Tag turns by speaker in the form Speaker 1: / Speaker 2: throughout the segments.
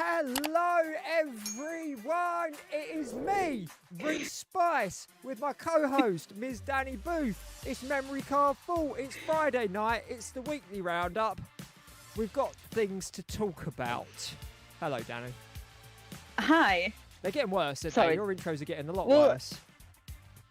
Speaker 1: Hello, everyone. It is me, Reese Spice, with my co-host, Ms. Danny Booth. It's Memory Card Full. It's Friday night. It's the weekly roundup. We've got things to talk about. Hello, Danny.
Speaker 2: Hi.
Speaker 1: They're getting worse, aren't
Speaker 2: Sorry.
Speaker 1: they? Your intros are getting a lot worse.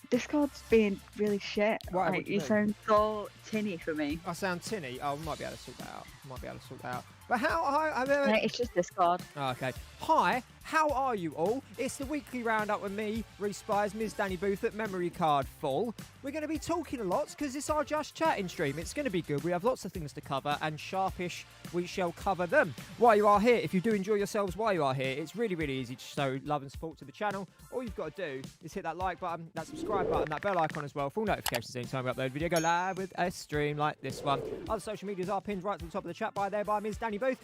Speaker 2: Discord's being really shit.
Speaker 1: Why?
Speaker 2: Like,
Speaker 1: What do
Speaker 2: you
Speaker 1: you mean?
Speaker 2: sound so tinny for me.
Speaker 1: I sound tinny. Oh, we might be able to sort that out. But how?
Speaker 2: It's just Discord.
Speaker 1: Oh, okay. Hi, how are you all? It's the weekly roundup with me, Reese Spies, Ms. Danny Booth at Memory Card Full. We're going to be talking a lot because it's our Just Chatting stream. It's going to be good. We have lots of things to cover, and sharpish, we shall cover them. While you are here, if you do enjoy yourselves while you are here, it's really, really easy to show love and support to the channel. All you've got to do is hit that like button, that subscribe button, that bell icon as well, full notifications anytime we upload a video. Go live with a stream like this one. Other social medias are pinned right to the top of the chat by Ms. Danny Booth.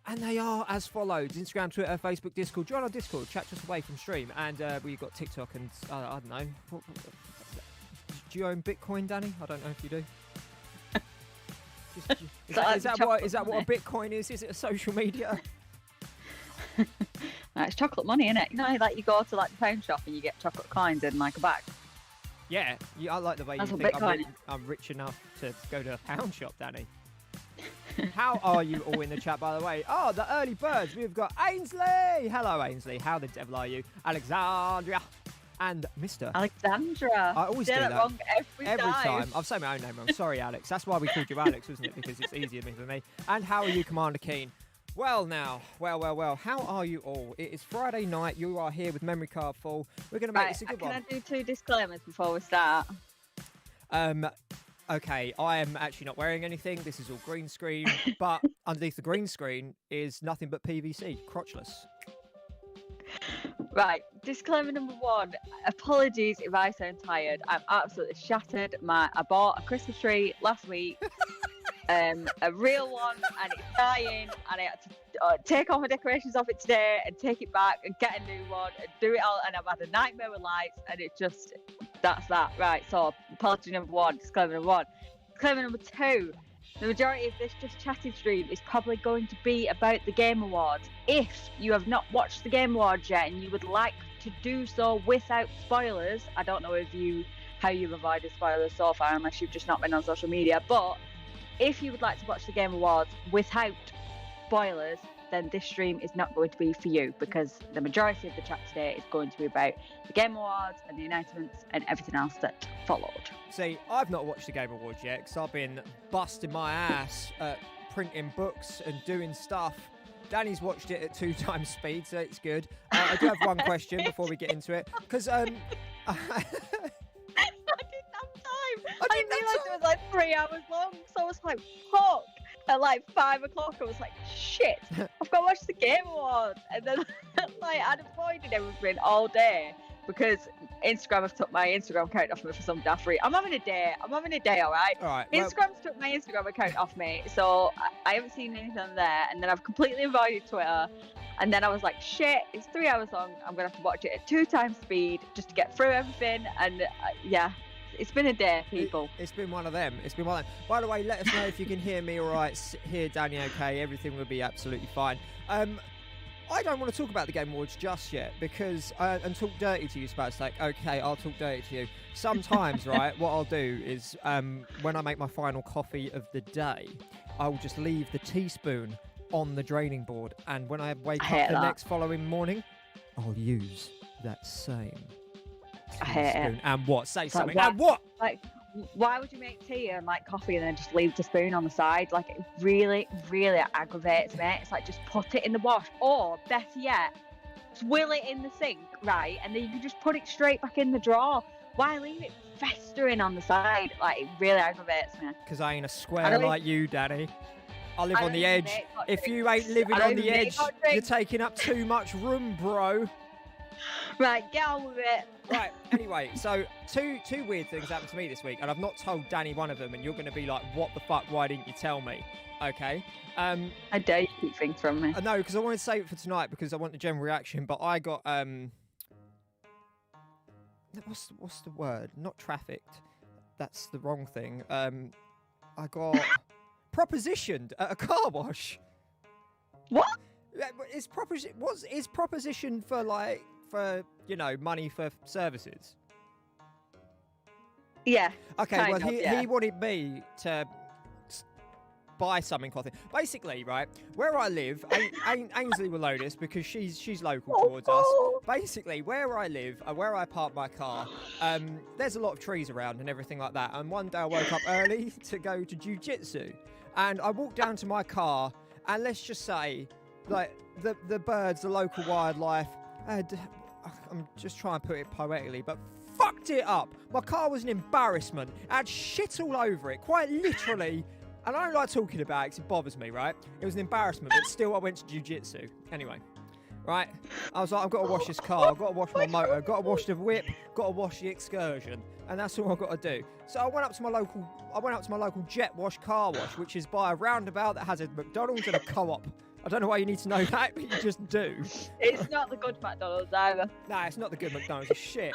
Speaker 1: And they are as follows: Instagram, Twitter, Facebook, Discord. Join our Discord, chat us away from stream. And we've got TikTok and, I don't know. Do you own Bitcoin, Danny? I don't know if you do. Is that what a Bitcoin is? Is it a social media?
Speaker 2: It's chocolate money, isn't it? You know, like you go to like the pound shop and you get chocolate coins in like a bag.
Speaker 1: Yeah, I like the way
Speaker 2: That's
Speaker 1: you
Speaker 2: what
Speaker 1: think
Speaker 2: Bitcoin
Speaker 1: I'm rich enough to go to a pound shop, Danny. How are you all in the chat, by the way? Oh, the early birds. We've got Ainsley. Hello, Ainsley. How the devil are you? Alexandria and Mr.
Speaker 2: Alexandra.
Speaker 1: I always do
Speaker 2: that
Speaker 1: that
Speaker 2: wrong every time.
Speaker 1: I've said my own name wrong. Sorry, Alex. That's why we called you Alex, wasn't it? Because it's easier for me. And how are you, Commander Keen? Well, now, well. How are you all? It is Friday night. You are here with Memory Card Full. We're going to make this a good one.
Speaker 2: Can I do 2 disclaimers before we start?
Speaker 1: Okay, I am actually not wearing anything. This is all green screen, but underneath the green screen is nothing but PVC, crotchless.
Speaker 2: Right, disclaimer number 1. Apologies if I sound tired. I'm absolutely shattered. I bought a Christmas tree last week, a real one, and it's dying, and I had to take all my decorations off it today and take it back and get a new one and do it all, and I've had a nightmare with lights, and it just... That's that. Right, so apology number 1, disclaimer number 1. Disclaimer number 2, the majority of this Just Chatting stream is probably going to be about the Game Awards. If you have not watched the Game Awards yet and you would like to do so without spoilers, I don't know how you've avoided spoilers so far unless you've just not been on social media, but if you would like to watch the Game Awards without spoilers, then this stream is not going to be for you, because the majority of the chat today is going to be about the Game Awards and the announcements and everything else that followed.
Speaker 1: See, I've not watched the Game Awards yet because I've been busting my ass at printing books and doing stuff. Danny's watched it at 2 times speed, so it's good. I do have one question before we get into it, because
Speaker 2: I didn't have time. I didn't realise it was like 3 hours long, so I was like, fuck. At like 5 o'clock, I was like, shit, I've got to watch the Game Awards. And then like, I'd avoided everything all day because Instagram have took my Instagram account off me for some daft reason. I'm having a day, all right?
Speaker 1: All right.
Speaker 2: Instagram's took my Instagram account off me, so I haven't seen anything there. And then I've completely avoided Twitter. And then I was like, shit, it's 3 hours long. I'm going to have to watch it at 2 times speed just to get through everything. And yeah. It's been a day, people.
Speaker 1: It's been one of them. By the way, let us know if you can hear me all right. Hear Danny okay. Everything will be absolutely fine. I don't want to talk about the Game Awards just yet because and talk dirty to you, Spaz. Like, okay, I'll talk dirty to you. Sometimes, right, what I'll do is when I make my final coffee of the day, I will just leave the teaspoon on the draining board. And when I wake up the next following morning, I'll use that same
Speaker 2: I hate
Speaker 1: spoon.
Speaker 2: it.
Speaker 1: And what? Say something.
Speaker 2: Like,
Speaker 1: and what?
Speaker 2: Like, why would you make tea and like coffee and then just leave the spoon on the side? Like, it really, really aggravates me. It's like, just put it in the wash, or better yet, swill it in the sink, right? And then you can just put it straight back in the drawer. Why leave it festering on the side? Like, it really aggravates me.
Speaker 1: Because I ain't a square like you, Danny. I live on the edge. If you ain't living on the edge, you're taking up too much room, bro.
Speaker 2: Right, get on with it.
Speaker 1: Right, anyway, so two weird things happened to me this week, and I've not told Danny one of them, and you're going to be like, what the fuck, why didn't you tell me? Okay.
Speaker 2: I dare you keep things from me.
Speaker 1: No, because I want to save it for tonight, because I want the general reaction, but I got, what's the word? Not trafficked. That's the wrong thing. I got propositioned at a car wash.
Speaker 2: What?
Speaker 1: Is proposition? What's is proposition for like for money for services?
Speaker 2: Yeah.
Speaker 1: Okay,
Speaker 2: kind
Speaker 1: well
Speaker 2: of, yeah.
Speaker 1: he wanted me to buy something. I think. Basically, right where I live, Ainsley will know this because she's local towards us. Basically, where I live, where I park my car, there's a lot of trees around and everything like that. And one day I woke up early to go to jiu-jitsu, and I walked down to my car, and let's just say, like the birds, the local wildlife, I'm just trying to put it poetically, but fucked it up. My car was an embarrassment. It had shit all over it, quite literally. And I don't like talking about it because it bothers me, right? It was an embarrassment, but still I went to jiu-jitsu. Anyway, right? I was like, I've got to wash this car, I've got to wash my motor, I've got to wash the whip, got to wash the excursion, and that's all I've got to do. So I went up to my local Jet Wash car wash, which is by a roundabout that has a McDonald's and a Co-op. I don't know why you need to know that, but you just do.
Speaker 2: It's not the good McDonald's either.
Speaker 1: Nah, it's not the good McDonald's. It's shit.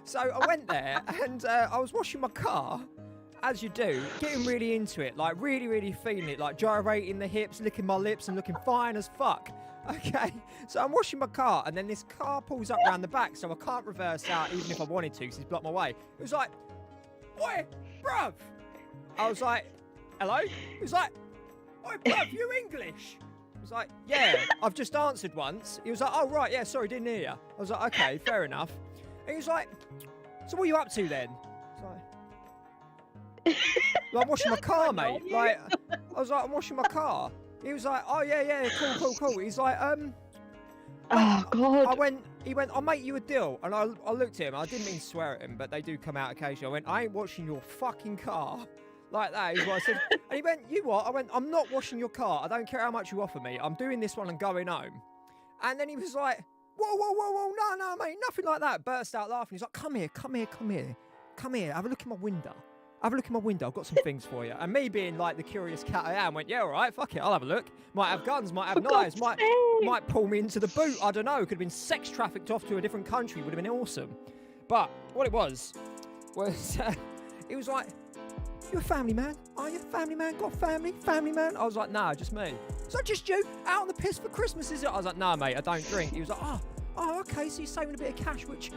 Speaker 1: So I went there and I was washing my car, as you do, getting really into it, like really, really feeling it, like gyrating the hips, licking my lips and looking fine as fuck. Okay, so I'm washing my car and then this car pulls up round the back, so I can't reverse out even if I wanted to because he's blocked my way. It was like, oi, bruv. I was like, hello? He was like, oi, bruv, you English? I was like, yeah, I've just answered once. He was like, oh, right, yeah, sorry, didn't hear you. I was like, okay, fair enough. And he was like, so what are you up to then? I was like, I'm washing my car, mate. Like, I was like, I'm washing my car. He was like, oh, yeah, cool. He's like,
Speaker 2: Oh, God.
Speaker 1: He went, I'll make you a deal. And I looked at him. I didn't mean to swear at him, but they do come out occasionally. I went, I ain't washing your fucking car. Like that is what I said. And he went, you what? I went, I'm not washing your car. I don't care how much you offer me. I'm doing this one and going home. And then he was like, whoa, no, mate, nothing like that. Burst out laughing. He's like, come here. Have a look in my window. I've got some things for you. And me being like the curious cat I am, went, yeah, all right, fuck it, I'll have a look. Might have guns, might have knives, might pull me into the boot. I don't know. Could have been sex trafficked off to a different country. Would have been awesome. But what it was it was like, you're a family man? Are you a family man? Got a family? Family man? I was like, nah, just me. Is that just you? Out on the piss for Christmas, is it? I was like, nah, mate, I don't drink. He was like, oh, okay, so you're saving a bit of cash, which...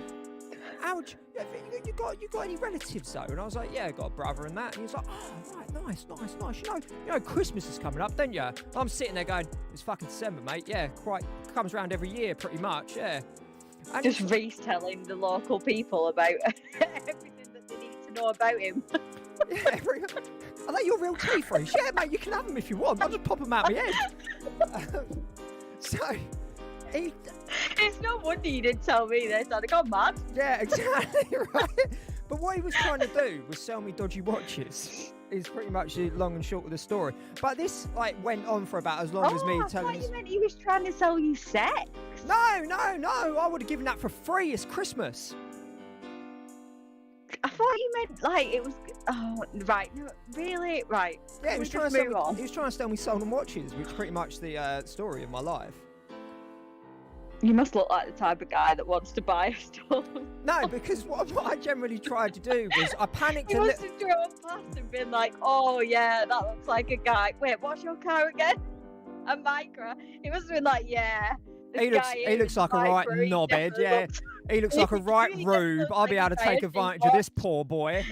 Speaker 1: you got any relatives though? And I was like, yeah, I got a brother and that. And he was like, oh, right, nice. You know, Christmas is coming up, don't you? I'm sitting there going, it's fucking December, mate. Yeah, quite comes around every year, pretty much. Yeah. And
Speaker 2: just retelling the local people about everything that they need to know about him.
Speaker 1: Yeah, are they your real teeth, Reece? Yeah, mate, you can have them if you want. I'll just pop them out my head. So.
Speaker 2: It's no wonder you didn't tell me this. I'd have gone mad.
Speaker 1: Yeah, exactly, right? But what he was trying to do was sell me dodgy watches. Is pretty much the long and short of the story. But this went on for about as long as me telling.
Speaker 2: I thought you meant he was trying to sell you sex.
Speaker 1: No. I would have given that for free. It's Christmas.
Speaker 2: I thought you meant it was. Oh, right. No, really? Right.
Speaker 1: Yeah, he was trying to sell me stolen watches, which is pretty much the story of my life.
Speaker 2: You must look like the type of guy that wants to buy a stolen.
Speaker 1: No, because what I generally tried to do was I panicked
Speaker 2: a little. He must have driven past and been like, oh yeah, that looks like a guy. Wait, what's your car again? A Micra. He must have been like, yeah.
Speaker 1: He looks like a right knobhead, yeah. He looks like a right rube. I'll be able to take advantage of this poor boy.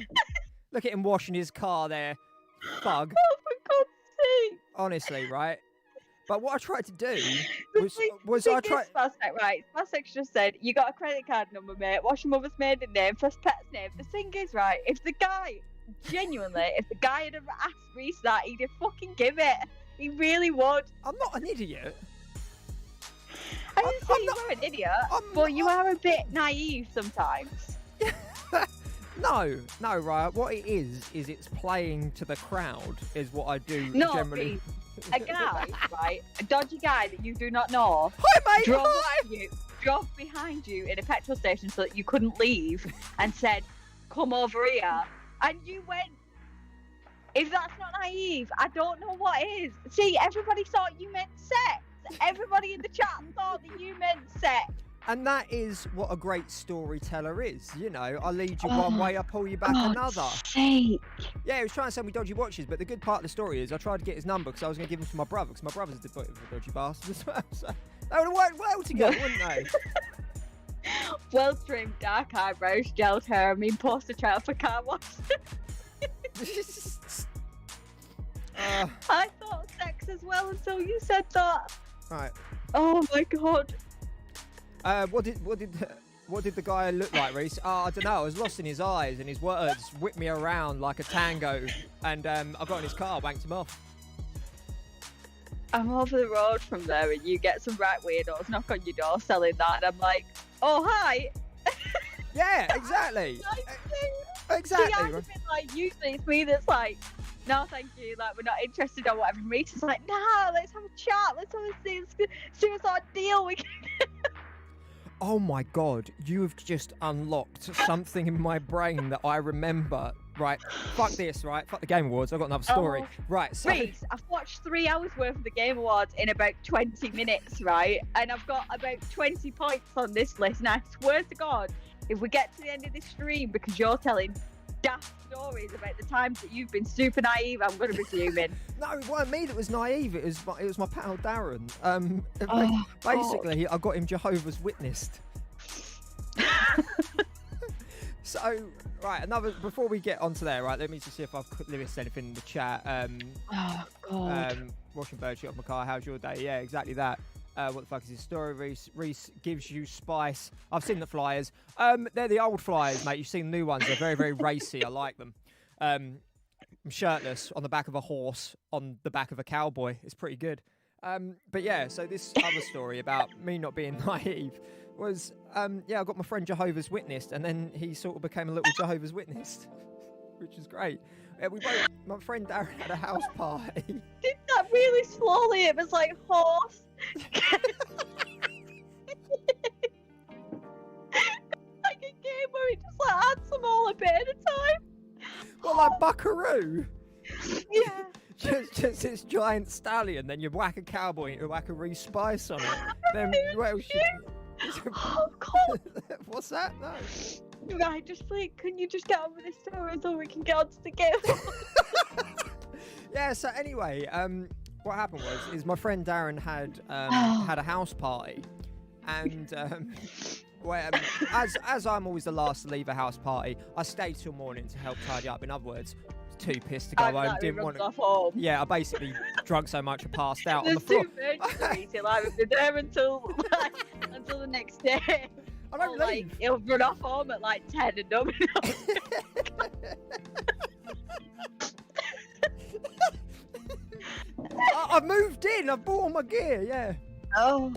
Speaker 1: Look at him washing his car there. Bug.
Speaker 2: Oh, for God's sake.
Speaker 1: Honestly, right? But what I tried to do was
Speaker 2: Spastic just said, you got a credit card number, mate. What's your mother's maiden name? First pet's name. The thing is, right, if the guy had ever asked Reece that, he'd have fucking give it. He really would.
Speaker 1: I'm not an idiot.
Speaker 2: I didn't say you were an idiot, but you are a bit naive sometimes.
Speaker 1: No, right. What it is it's playing to the crowd is what I do generally.
Speaker 2: A guy, right? A dodgy guy that you do not know.
Speaker 1: Hi, mate.
Speaker 2: Drove behind you in a petrol station so that you couldn't leave and said, come over here. And you went. If that's not naive, I don't know what is. See, everybody thought you meant sex. Everybody in the chat thought that you meant sex.
Speaker 1: And that is what a great storyteller is. You know, I lead you one way, I pull you back another.
Speaker 2: Sake.
Speaker 1: Yeah, he was trying to sell me dodgy watches, but the good part of the story is I tried to get his number because I was going to give him to my brother, because my brother's a bit of a dodgy bastard as well. So they would have worked well together, wouldn't they?
Speaker 2: Well-trimmed, dark eyebrows, gelled hair. I mean, poster child for car wash. I thought sex as well until you said that.
Speaker 1: Right.
Speaker 2: Oh my god.
Speaker 1: What did the guy look like, Reese? I don't know. I was lost in his eyes, and his words whipped me around like a tango. And I got in his car, wanked him off.
Speaker 2: I'm over the road from there, and you get some right weirdos knock on your door selling that, and I'm like, oh hi.
Speaker 1: Yeah, exactly. Exactly.
Speaker 2: See, I'd have been like, usually it's me that's like, no, thank you. Like, we're not interested or whatever. And Reese is like, nah, let's have a chat. Let's have a see what's our deal. We can.
Speaker 1: Oh my god, you have just unlocked something in my brain that I remember. Right, fuck this, right? Fuck the Game Awards, I've got another story. Right, so...
Speaker 2: Reese, I've watched 3 hours worth of the Game Awards in about 20 minutes, right? And I've got about 20 points on this list, and I swear to God, if we get to the end of this stream, because you're telling daft stories about the times that you've been super naive, I'm going to be fuming.
Speaker 1: No, it wasn't me that was naive, it was my pal Darren.
Speaker 2: Oh,
Speaker 1: basically, I got him Jehovah's Witnessed. So, right, before we get onto there, right, let me just see if I've missed anything in the chat.
Speaker 2: Oh, God.
Speaker 1: Washing bird shit off my car, how's your day? Yeah, exactly that. What the fuck is his story? Reese gives you spice. I've seen the flyers. They're the old flyers, mate. You've seen the new ones. They're very, very racy. I like them. I'm shirtless on the back of a horse on the back of a cowboy. It's pretty good. But yeah, so this other story about me not being naive was, I got my friend Jehovah's Witnessed, and then he sort of became a little Jehovah's Witness, which is great. My friend Darren had a house party.
Speaker 2: Did that really slowly? It was like horse. Like a game where he just like adds them all a bit at a time.
Speaker 1: Well, like Buckaroo.
Speaker 2: Yeah.
Speaker 1: just this giant stallion, then you whack a cowboy and you whack a Reese Spice on it. Then what else
Speaker 2: Oh God.
Speaker 1: What's that? No.
Speaker 2: Right, just like, can you just get on with this story so we can get on to the game?
Speaker 1: Yeah, so anyway, what happened is my friend Darren had had a house party, and as I'm always the last to leave a house party, I stayed till morning to help tidy up. In other words, too pissed to go home, didn't want to.
Speaker 2: Home.
Speaker 1: Yeah, I basically drunk so much I passed out on
Speaker 2: There's
Speaker 1: the floor.
Speaker 2: two virgins, he'll either be there until the next day.
Speaker 1: I don't leave.
Speaker 2: Like, he'll run off home at like 10 and nobody knows.
Speaker 1: I've moved in. I've bought all my gear. Yeah.
Speaker 2: Oh.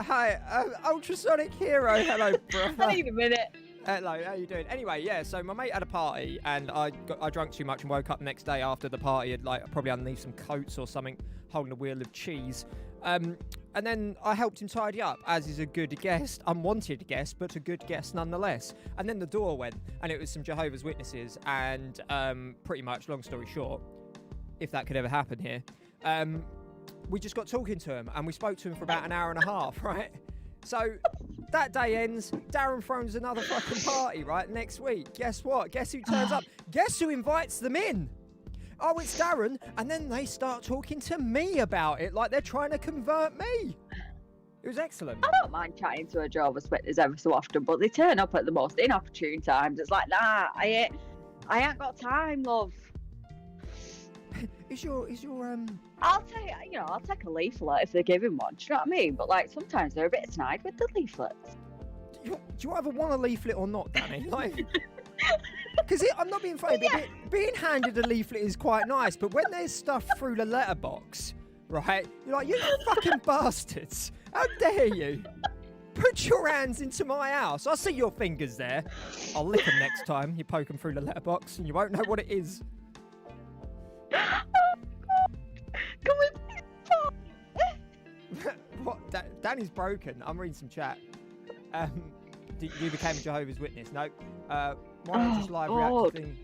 Speaker 1: Hi, Ultrasonic Hero. Hello, brother.
Speaker 2: I need a minute.
Speaker 1: Hello, how you doing? Anyway, yeah, so my mate had a party, and I drank too much and woke up the next day after the party, had like probably underneath some coats or something, holding a wheel of cheese. And then I helped him tidy up, as is a good guest, unwanted guest, but a good guest nonetheless. And then the door went, and it was some Jehovah's Witnesses, and pretty much, long story short, if that could ever happen here, we just got talking to him, and we spoke to him for about an hour and a half, right? So that day ends, Darren throws another fucking party, right, next week. Guess what? Guess who turns up? Guess who invites them in? Oh, it's Darren. And then they start talking to me about it like they're trying to convert me. It was excellent.
Speaker 2: I don't mind chatting to a Jehovah's Witness ever so often, but they turn up at the most inopportune times. It's like, nah, I ain't got time, love.
Speaker 1: Is your
Speaker 2: I'll take a leaflet if they're giving one. Do you know what I mean? But like sometimes they're a bit snide with the leaflets.
Speaker 1: Do you either want a leaflet or not, Danny? Like, because I'm not being funny, but being handed a leaflet is quite nice. But when there's stuff through the letterbox, right? You're like, you fucking bastards! How dare you? Put your hands into my house. I see your fingers there. I'll lick them next time you poke them through the letterbox, and you won't know what it is.
Speaker 2: Can we please talk?
Speaker 1: What? Danny's broken. I'm reading some chat. You became a Jehovah's Witness. No. Why not just live react to things?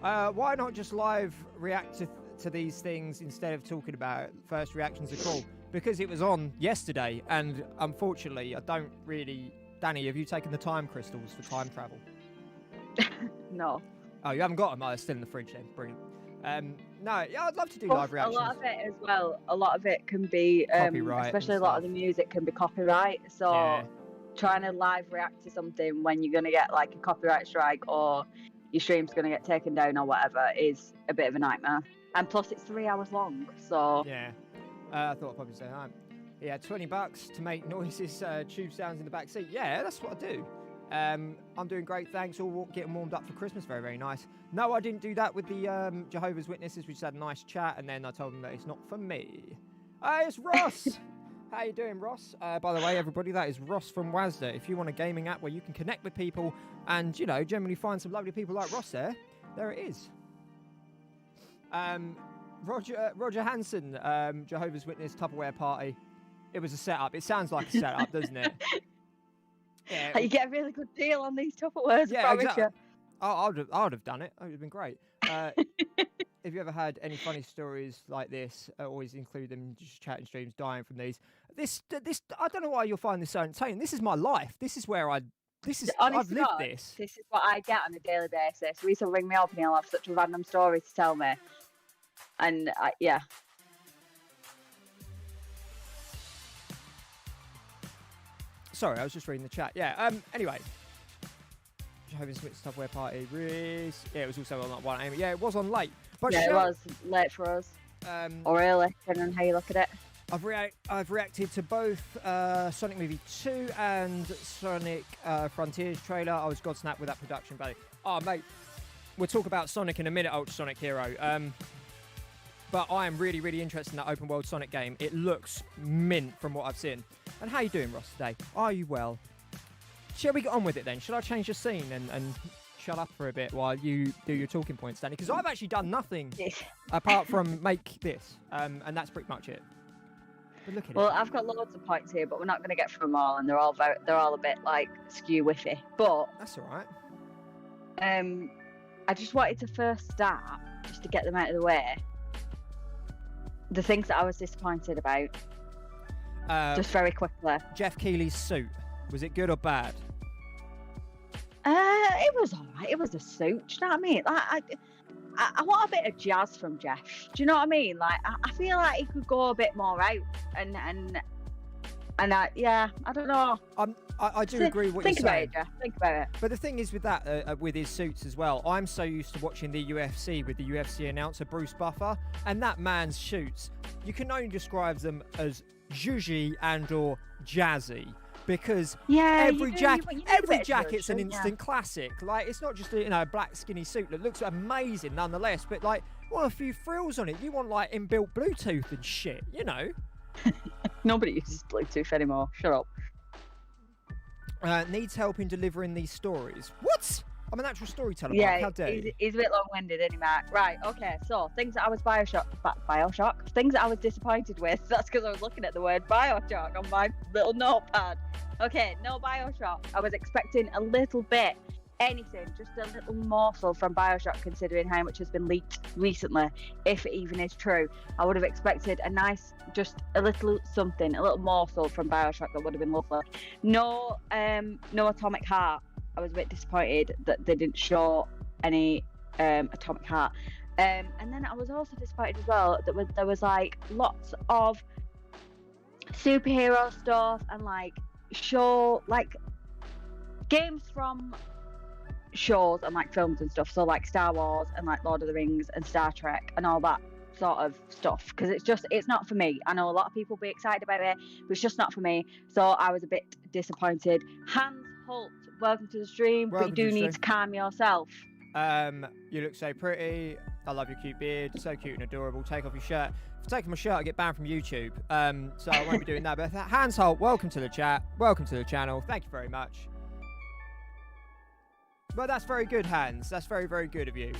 Speaker 1: Why not just live react to these things instead of talking about it? First reactions are cool. because it was on yesterday, and unfortunately, I don't really. Danny, have you taken the time crystals for time travel?
Speaker 2: No.
Speaker 1: Oh, you haven't got them? Oh, they're still in the fridge then. Brilliant. No, yeah, I'd love to do live reactions.
Speaker 2: A lot of it as well. A lot of it can be,
Speaker 1: Copyright
Speaker 2: especially a
Speaker 1: and
Speaker 2: lot of
Speaker 1: stuff.
Speaker 2: the music can be copyright. So
Speaker 1: Yeah.
Speaker 2: trying to live react to something when you're gonna get like a copyright strike or your stream's gonna get taken down or whatever is a bit of a nightmare. And plus, it's 3 hours long. So
Speaker 1: Yeah. I thought I'd probably say that. Yeah, $20 to make noises, tube sounds in the back seat. Yeah, that's what I do. I'm doing great, thanks. All getting warmed up for Christmas. Very, very nice. No, I didn't do that with the Jehovah's Witnesses. We just had a nice chat, and then I told them that it's not for me. Hey, it's Ross. How you doing, Ross? By the way, everybody, that is Ross from Wazda. If you want a gaming app where you can connect with people and, you know, generally find some lovely people like Ross there it is. Roger Hansen, Jehovah's Witness Tupperware party. It was a setup. It sounds like a setup, doesn't it? Yeah.
Speaker 2: you get a really good deal on these Tupperwares.
Speaker 1: Yeah,
Speaker 2: I promise
Speaker 1: exactly.
Speaker 2: you.
Speaker 1: I would have done it. It would have been great. If you ever had any funny stories like this, I always include them in just chatting streams, dying from these. This, I don't know why you'll find this so entertaining. This is my life. This is where I've
Speaker 2: Honest to
Speaker 1: lived
Speaker 2: God,
Speaker 1: this.
Speaker 2: This is what I get on a daily basis. Reese will ring me up and he'll have such a random story to tell me. And yeah.
Speaker 1: Sorry, I was just reading the chat. Yeah. Anyway, Jehovah's Witness Tupperware party. Reese. Yeah, it was also on that one. Yeah, it was on late. But
Speaker 2: Yeah, it was late for us. Or early, depending on how you look at it.
Speaker 1: I've reacted to both Sonic Movie 2 and Sonic Frontiers trailer. I was godsnapped with that production value. Oh, mate, we'll talk about Sonic in a minute, Ultrasonic Hero. But I am really, really interested in that open world Sonic game. It looks mint from what I've seen. And how you doing, Ross, today? Are you well? Shall we get on with it then? Should I change the scene and shut up for a bit while you do your talking points, Danny? Because I've actually done nothing apart from make this, and that's pretty much it. But look at
Speaker 2: Well,
Speaker 1: it.
Speaker 2: I've got loads of points here, but we're not going to get through them all, and they're all a bit like skew whiffy. But
Speaker 1: That's all right.
Speaker 2: I just wanted to first start just to get them out of the way. The things that I was disappointed about, just very quickly.
Speaker 1: Jeff Keighley's suit. Was it good or bad?
Speaker 2: It was alright. It was a suit. Do you know what I mean? Like, I want a bit of jazz from Jeff. Do you know what I mean? Like, I feel like he could go a bit more out, and yeah, I don't know.
Speaker 1: I do agree with what you're
Speaker 2: Think about
Speaker 1: saying.
Speaker 2: it, Jeff. Think about it.
Speaker 1: But the thing is with that, with his suits as well, I'm so used to watching the UFC with the UFC announcer Bruce Buffer, and that man's suits, you can only describe them as zhuzhy and or jazzy. Because
Speaker 2: Yeah,
Speaker 1: every
Speaker 2: you need a bit of
Speaker 1: jacket's
Speaker 2: touch,
Speaker 1: an
Speaker 2: don't ya?
Speaker 1: instant classic. Like, it's not just a black skinny suit that looks amazing nonetheless, but like, you want a few frills on it. You want like inbuilt Bluetooth and shit, you know.
Speaker 2: Nobody uses Bluetooth anymore. Shut up.
Speaker 1: Needs help in delivering these stories. What? I'm an actual storyteller, Mark.
Speaker 2: Yeah,
Speaker 1: How dare you?
Speaker 2: he's a bit long-winded, isn't he, Mark? Right, okay, so things that I was Bioshock, things that I was disappointed with, that's because I was looking at the word Bioshock on my little notepad. Okay, no Bioshock. I was expecting a little bit, anything, just a little morsel from Bioshock, considering how much has been leaked recently, if it even is true. I would have expected a nice, just a little something, a little morsel from Bioshock that would have been lovely. No Atomic Heart. I was a bit disappointed that they didn't show any Atomic Heart. And then I was also disappointed as well that there was like lots of superhero stuff and like games from shows and like films and stuff. So like Star Wars and like Lord of the Rings and Star Trek and all that sort of stuff. Because it's not for me. I know a lot of people be excited about it, but it's just not for me. So I was a bit disappointed. Hans Holt, welcome to the stream,
Speaker 1: Welcome
Speaker 2: but
Speaker 1: to
Speaker 2: you
Speaker 1: the
Speaker 2: do need to
Speaker 1: stream.
Speaker 2: calm yourself.
Speaker 1: You look so pretty. I love your cute beard. So cute and adorable. Take off your shirt. If I take off my shirt, I get banned from YouTube. So I won't be doing that. But Hans Holt, welcome to the chat. Welcome to the channel. Thank you very much. Well, that's very good, Hans. That's very, very good of you.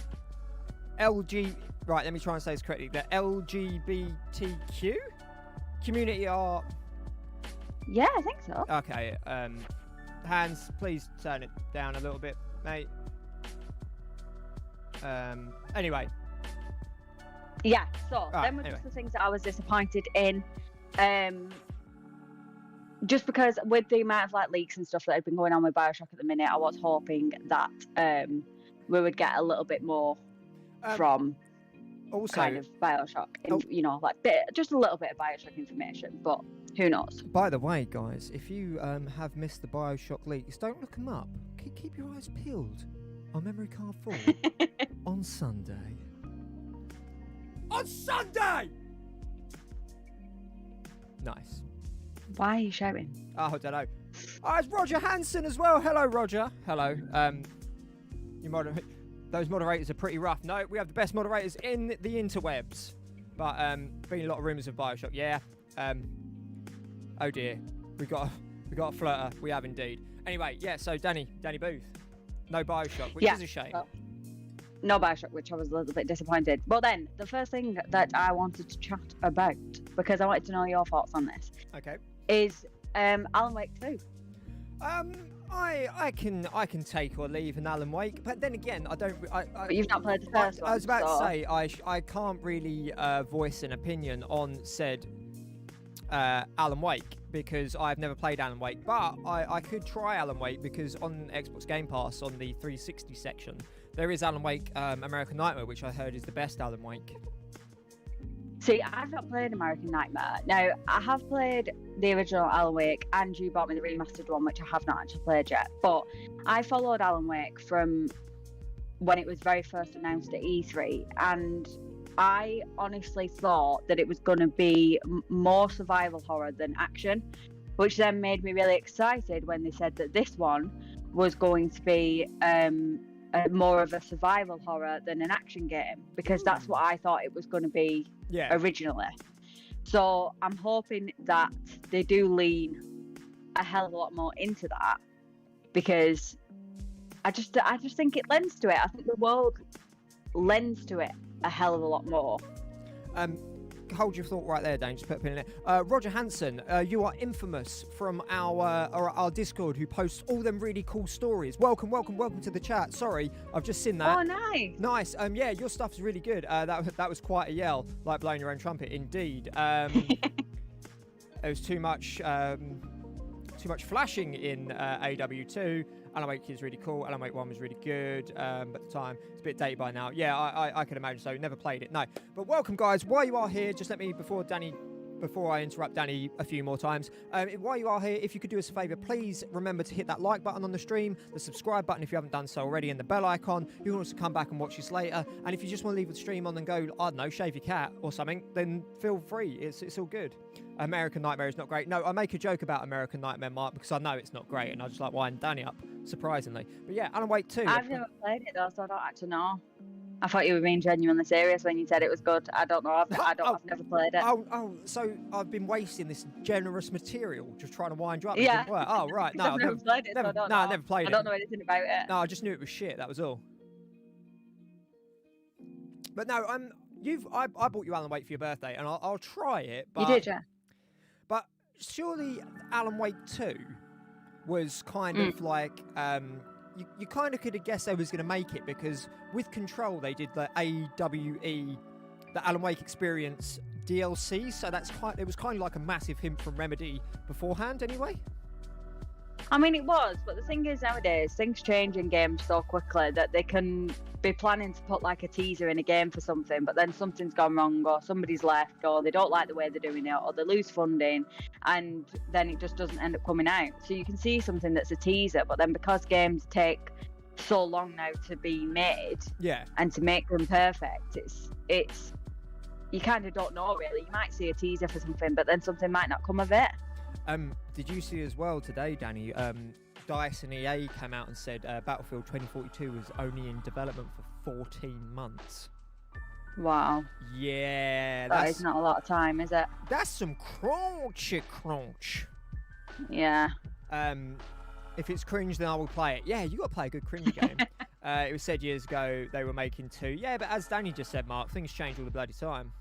Speaker 1: Right, let me try and say this correctly. The LGBTQ community are...
Speaker 2: Yeah, I think so.
Speaker 1: Okay, Hans, please turn it down a little bit, mate. Anyway.
Speaker 2: Yeah, so
Speaker 1: Right,
Speaker 2: them were
Speaker 1: anyway.
Speaker 2: just the things that I was disappointed in. Just because with the amount of like leaks and stuff that have been going on with Bioshock at the minute, I was hoping that we would get a little bit more from
Speaker 1: Also,
Speaker 2: kind of Bioshock, you know, like just a little bit of Bioshock information, but who knows?
Speaker 1: by the way, guys, if you have missed the Bioshock leaks, don't look them up. Keep your eyes peeled on Memory Card 4 on Sunday. On Sunday! Nice.
Speaker 2: Why are you shouting?
Speaker 1: Oh, I don't know. Oh, it's Roger Hansen as well. Hello, Roger. Hello. Those moderators are pretty rough. No, we have the best moderators in the interwebs. But been a lot of rumours of Bioshock. Yeah. Oh dear. We got a flirter. We have indeed. Anyway, yeah. So Danny Booth, no Bioshock, which is a shame.
Speaker 2: Well, no Bioshock, which I was a little bit disappointed. But then the first thing that I wanted to chat about, because I wanted to know your thoughts on this,
Speaker 1: Okay.
Speaker 2: is Alan Wake 2.
Speaker 1: I can take or leave an Alan Wake, but then again, I don't.
Speaker 2: But you've not played the first one.
Speaker 1: I was about to say I can't really voice an opinion on said Alan Wake because I've never played Alan Wake, but I could try Alan Wake because on Xbox Game Pass on the 360 section there is Alan Wake American Nightmare, which I heard is the best Alan Wake.
Speaker 2: See, I've not played American Nightmare. Now, I have played the original Alan Wake, and you bought me the remastered one, which I have not actually played yet. But I followed Alan Wake from when it was very first announced at E3, and I honestly thought that it was going to be more survival horror than action, which then made me really excited when they said that this one was going to be more of a survival horror than an action game, because that's what I thought it was going to be originally. So I'm hoping that they do lean a hell of a lot more into that, because I just think it lends to it. I think the world lends to it a hell of a lot more.
Speaker 1: Hold your thought right there, Dane. Just put a pin in it. Roger Hansen, you are infamous from our Discord, who posts all them really cool stories. Welcome to the chat. Sorry, I've just seen that.
Speaker 2: Oh, nice.
Speaker 1: Nice. Yeah, your stuff's really good. That was quite a yell, like blowing your own trumpet. Indeed. There was too much flashing in AW2. Alan Wake is really cool. Alan Wake 1 was really good, but at the time it's a bit dated by now. Yeah, I could imagine so. Never played it, no. But welcome, guys. While you are here, just let me, before I interrupt Danny a few more times, while you are here, if you could do us a favour, please remember to hit that like button on the stream, the subscribe button if you haven't done so already, and the bell icon. You can also come back and watch this later. And if you just want to leave the stream on and go, I don't know, shave your cat or something, then feel free. It's all good. American Nightmare is not great. No, I make a joke about American Nightmare, Mark, because I know it's not great, and I just like wind Danny up, surprisingly. But yeah, Alan Wake 2.
Speaker 2: I've never played it though, so I don't actually know. I thought you were being genuinely serious when you said it was good. I don't know. I've never played it.
Speaker 1: So I've been wasting this generous material just trying to wind you up.
Speaker 2: Yeah.
Speaker 1: Oh, right. No,
Speaker 2: I've never played it, so I don't know.
Speaker 1: I never played it.
Speaker 2: I don't know anything about it.
Speaker 1: No, I just knew it was shit. That was all. But no, I bought you Alan Wake for your birthday, and I'll try it. But,
Speaker 2: you did, yeah.
Speaker 1: But surely Alan Wake 2 was kind of like you kind of could have guessed they was going to make it, because with Control they did the AWE, the Alan Wake Experience DLC, so it was kind of like a massive hint from Remedy beforehand anyway.
Speaker 2: I mean, it was, but the thing is, nowadays things change in games so quickly that they can be planning to put like a teaser in a game for something, but then something's gone wrong, or somebody's left, or they don't like the way they're doing it, or they lose funding, and then it just doesn't end up coming out. So you can see something that's a teaser, but then because games take so long now to be made, and to make them perfect, it's you kind of don't know really. You might see a teaser for something, but then something might not come of it.
Speaker 1: Did you see as well today, Danny? DICE and EA came out and said Battlefield 2042 was only in development for 14 months.
Speaker 2: Wow.
Speaker 1: Yeah.
Speaker 2: That is not a lot of time, is it?
Speaker 1: That's some crunch.
Speaker 2: Yeah.
Speaker 1: If it's cringe, then I will play it. Yeah, you got to play a good cringe game. It was said years ago they were making 2. Yeah, but as Danny just said, Mark, things change all the bloody time.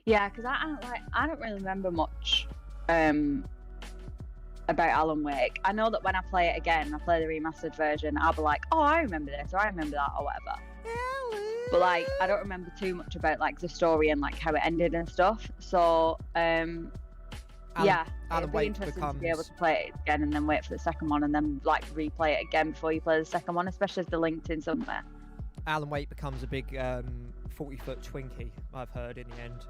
Speaker 2: Yeah, because I don't really remember much about Alan Wake. I know that when I play it again, I play the remastered version, I'll be like, oh, I remember this, or I remember that, or whatever. but like I don't remember too much about like the story and like how it ended and stuff. So yeah,
Speaker 1: Alan
Speaker 2: it'd be
Speaker 1: Wake
Speaker 2: interesting to be able
Speaker 1: becomes
Speaker 2: to play it again and then wait for the second one and then like replay it again before you play the second one, especially if they're linked in somewhere.
Speaker 1: Alan Wake becomes a big 40-foot Twinkie, I've heard, in the end.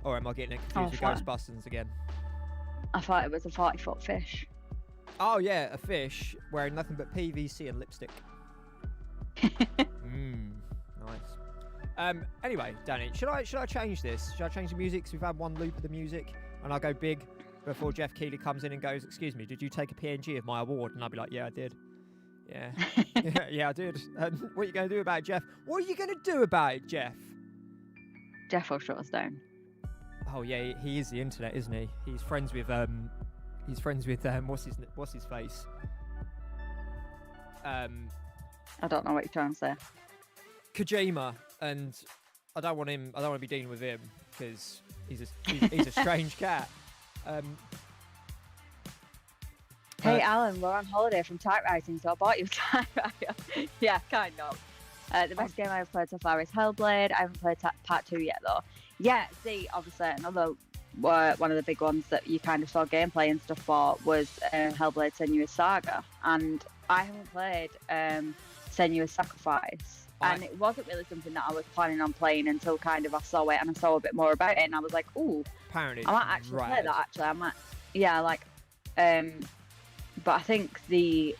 Speaker 1: Or am I getting it confused with
Speaker 2: fine.
Speaker 1: Ghostbusters again?
Speaker 2: I thought it was a 40-foot fish.
Speaker 1: Oh yeah, a fish wearing nothing but PVC and lipstick. Nice. Anyway, Danny, should I change this? Should I change the music? 'Cause we've had one loop of the music, and I'll go big before Jeff Keighley comes in and goes, "Excuse me, did you take a PNG of my award?" And I'll be like, "Yeah, I did." Yeah, yeah, I did. What are you going to do about it, Jeff? What are you going to do about it, Jeff?
Speaker 2: Jeff will shut us down.
Speaker 1: Oh yeah, he is the internet, isn't he? He's friends with what's his face?
Speaker 2: I don't know what you're trying to say.
Speaker 1: Kojima, and I don't want to be dealing with him because he's a strange cat.
Speaker 2: Hey Alan, we're on holiday from typewriting, so I bought you a typewriter. Yeah, kind of. The best game I've played so far is Hellblade. I haven't played part 2 yet though. Yeah, see, obviously another one of the big ones that you kind of saw gameplay and stuff for was Hellblade: Senua's Saga, and I haven't played Senua's Sacrifice, and it wasn't really something that I was planning on playing until kind of I saw it and I saw a bit more about it, and I was like, ooh,
Speaker 1: apparently
Speaker 2: I might actually play that. Actually, I might, yeah, like, but I think the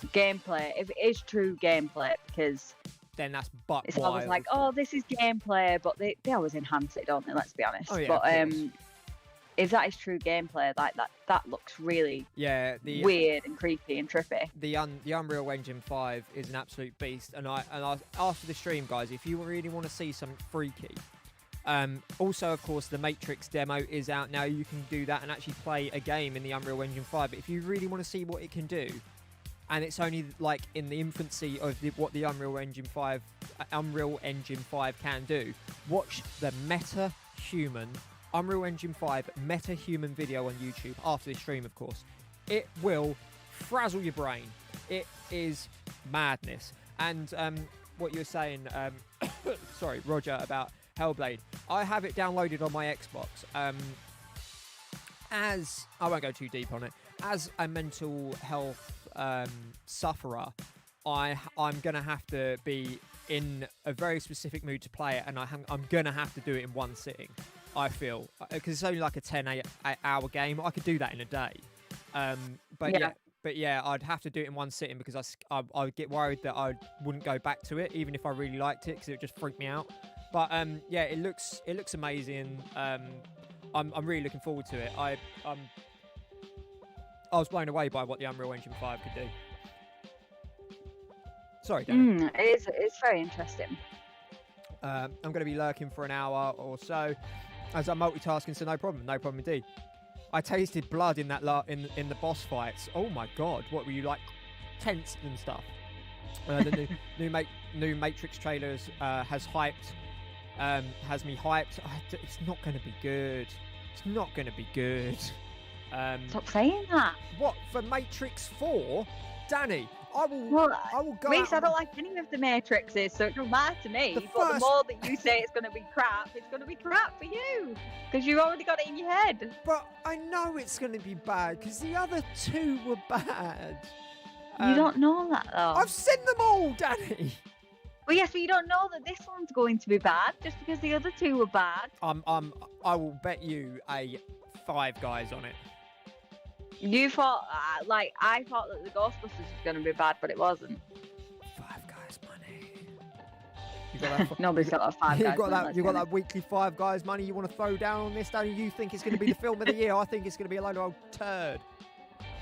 Speaker 2: gameplay, if it is true gameplay, because
Speaker 1: then that's but
Speaker 2: it's always like, oh, this is gameplay, but they always enhance it, don't they? Let's be honest.
Speaker 1: Oh, yeah,
Speaker 2: but if that is true gameplay, like that looks really weird and creepy and trippy.
Speaker 1: The Unreal Engine 5 is an absolute beast, and I after the stream, guys, if you really want to see something freaky, also of course the Matrix demo is out now. You can do that and actually play a game in the Unreal Engine 5. But if you really want to see what it can do, and it's only like in the infancy of what the Unreal Engine 5 can do, watch the MetaHuman Unreal Engine 5 MetaHuman video on YouTube after this stream, of course. It will frazzle your brain. It is madness. And what you were saying, sorry, Roger, about Hellblade, I have it downloaded on my Xbox. As I won't go too deep on it, as a mental health sufferer, I'm gonna have to be in a very specific mood to play it, and I'm gonna have to do it in one sitting, I feel, because it's only like a 10-hour game. I could do that in a day, but yeah, I'd have to do it in one sitting because I would get worried that I wouldn't go back to it even if I really liked it, because it would just freak me out. But yeah, it looks amazing. I'm really looking forward to it. I was blown away by what the Unreal Engine 5 could do. Sorry, Danny.
Speaker 2: It's very interesting.
Speaker 1: I'm going to be lurking for an hour or so as I'm multitasking, so no problem indeed. I tasted blood in that in the boss fights. Oh my god, what were you like, tense and stuff? The new Matrix trailers has me hyped. It's not going to be good. It's not going to be good.
Speaker 2: Stop saying that.
Speaker 1: What, for Matrix 4? Danny, I will go.
Speaker 2: Reese, I don't like any of the Matrixes, so it doesn't matter to me. But the more that you say it's going to be crap, it's going to be crap for you, because you've already got it in your head.
Speaker 1: But I know it's going to be bad because the other two were bad.
Speaker 2: You don't know that though.
Speaker 1: I've seen them all, Danny.
Speaker 2: Well, yes, but you don't know that this one's going to be bad just because the other two were bad.
Speaker 1: I will bet you a Five Guys on it.
Speaker 2: You thought, I thought that the Ghostbusters was going to be bad, but it wasn't.
Speaker 1: Five Guys money. You got that?
Speaker 2: Nobody's got that Five Guys.
Speaker 1: You got that weekly Five Guys money you want to throw down on this, Danny? You think it's going to be the film of the year? I think it's going to be a load of old turd.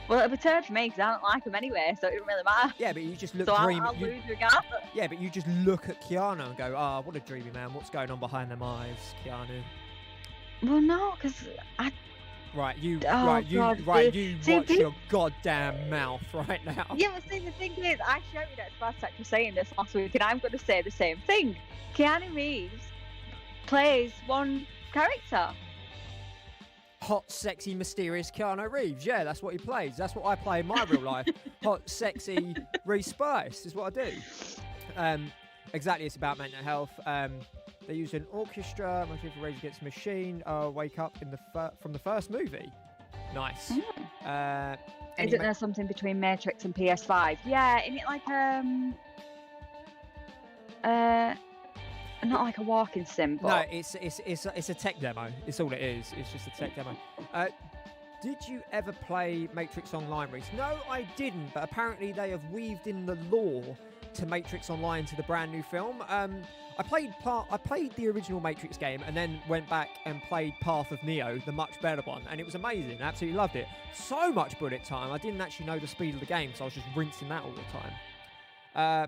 Speaker 2: Well, it'll be turd for me because I don't like them anyway, so it doesn't really matter.
Speaker 1: Yeah, but you just look
Speaker 2: so
Speaker 1: dreamy.
Speaker 2: I'll lose regardless.
Speaker 1: Yeah, but you just look at Keanu and go, "Ah, what a dreamy man. What's going on behind them eyes, Keanu?"
Speaker 2: Well, no, because
Speaker 1: you
Speaker 2: God,
Speaker 1: watch your goddamn mouth right now.
Speaker 2: Yeah, but see, the thing is, I shouted at Spaztek for saying this last week, and I'm going to say the same thing. Keanu Reeves plays one character.
Speaker 1: Hot, sexy, mysterious Keanu Reeves. Yeah, that's what he plays. That's what I play in my real life. Hot, sexy Reese Spice is what I do. exactly. It's about mental health. They use an orchestra, much like Rage Against the Machine. Wake Up in from the first movie. Nice.
Speaker 2: Isn't there something between Matrix and PS5? Yeah, isn't it like not like a walking sim, but
Speaker 1: No, it's a tech demo. It's all it is. It's just a tech demo. Did you ever play Matrix Online, Reese? No, I didn't. But apparently they have weaved in the lore to Matrix Online to the brand new film. I played the original Matrix game and then went back and played Path of Neo, the much better one, and it was amazing. I absolutely loved it. So much bullet time. I didn't actually know the speed of the game, so I was just rinsing that all the time.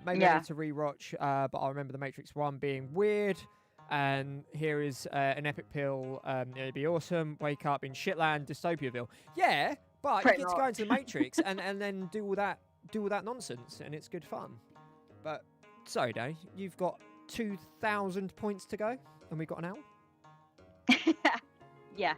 Speaker 1: Maybe I need to rewatch, but I remember the Matrix 1 being weird. And here is an epic pill. It'd be awesome. Wake up in Shitland, Dystopiaville. Yeah, but you get to go into the Matrix and then do all that nonsense, and it's good fun. But sorry, Danny, you've got 2,000 points to go, and we've got an hour.
Speaker 2: Yeah.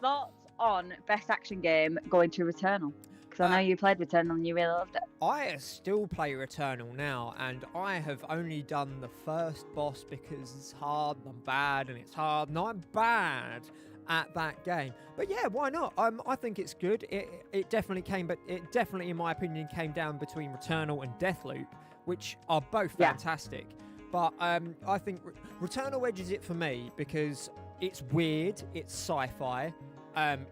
Speaker 2: Thoughts on best action game going to Returnal? Because I know you played Returnal and you really loved it.
Speaker 1: I still play Returnal now, and I have only done the first boss because it's hard and I'm bad, and it's hard and I'm bad at that game. But yeah, why not? I think it's good. It definitely, in my opinion, came down between Returnal and Deathloop, which are both fantastic. But I think Returnal edges it for me because it's weird, it's sci-fi.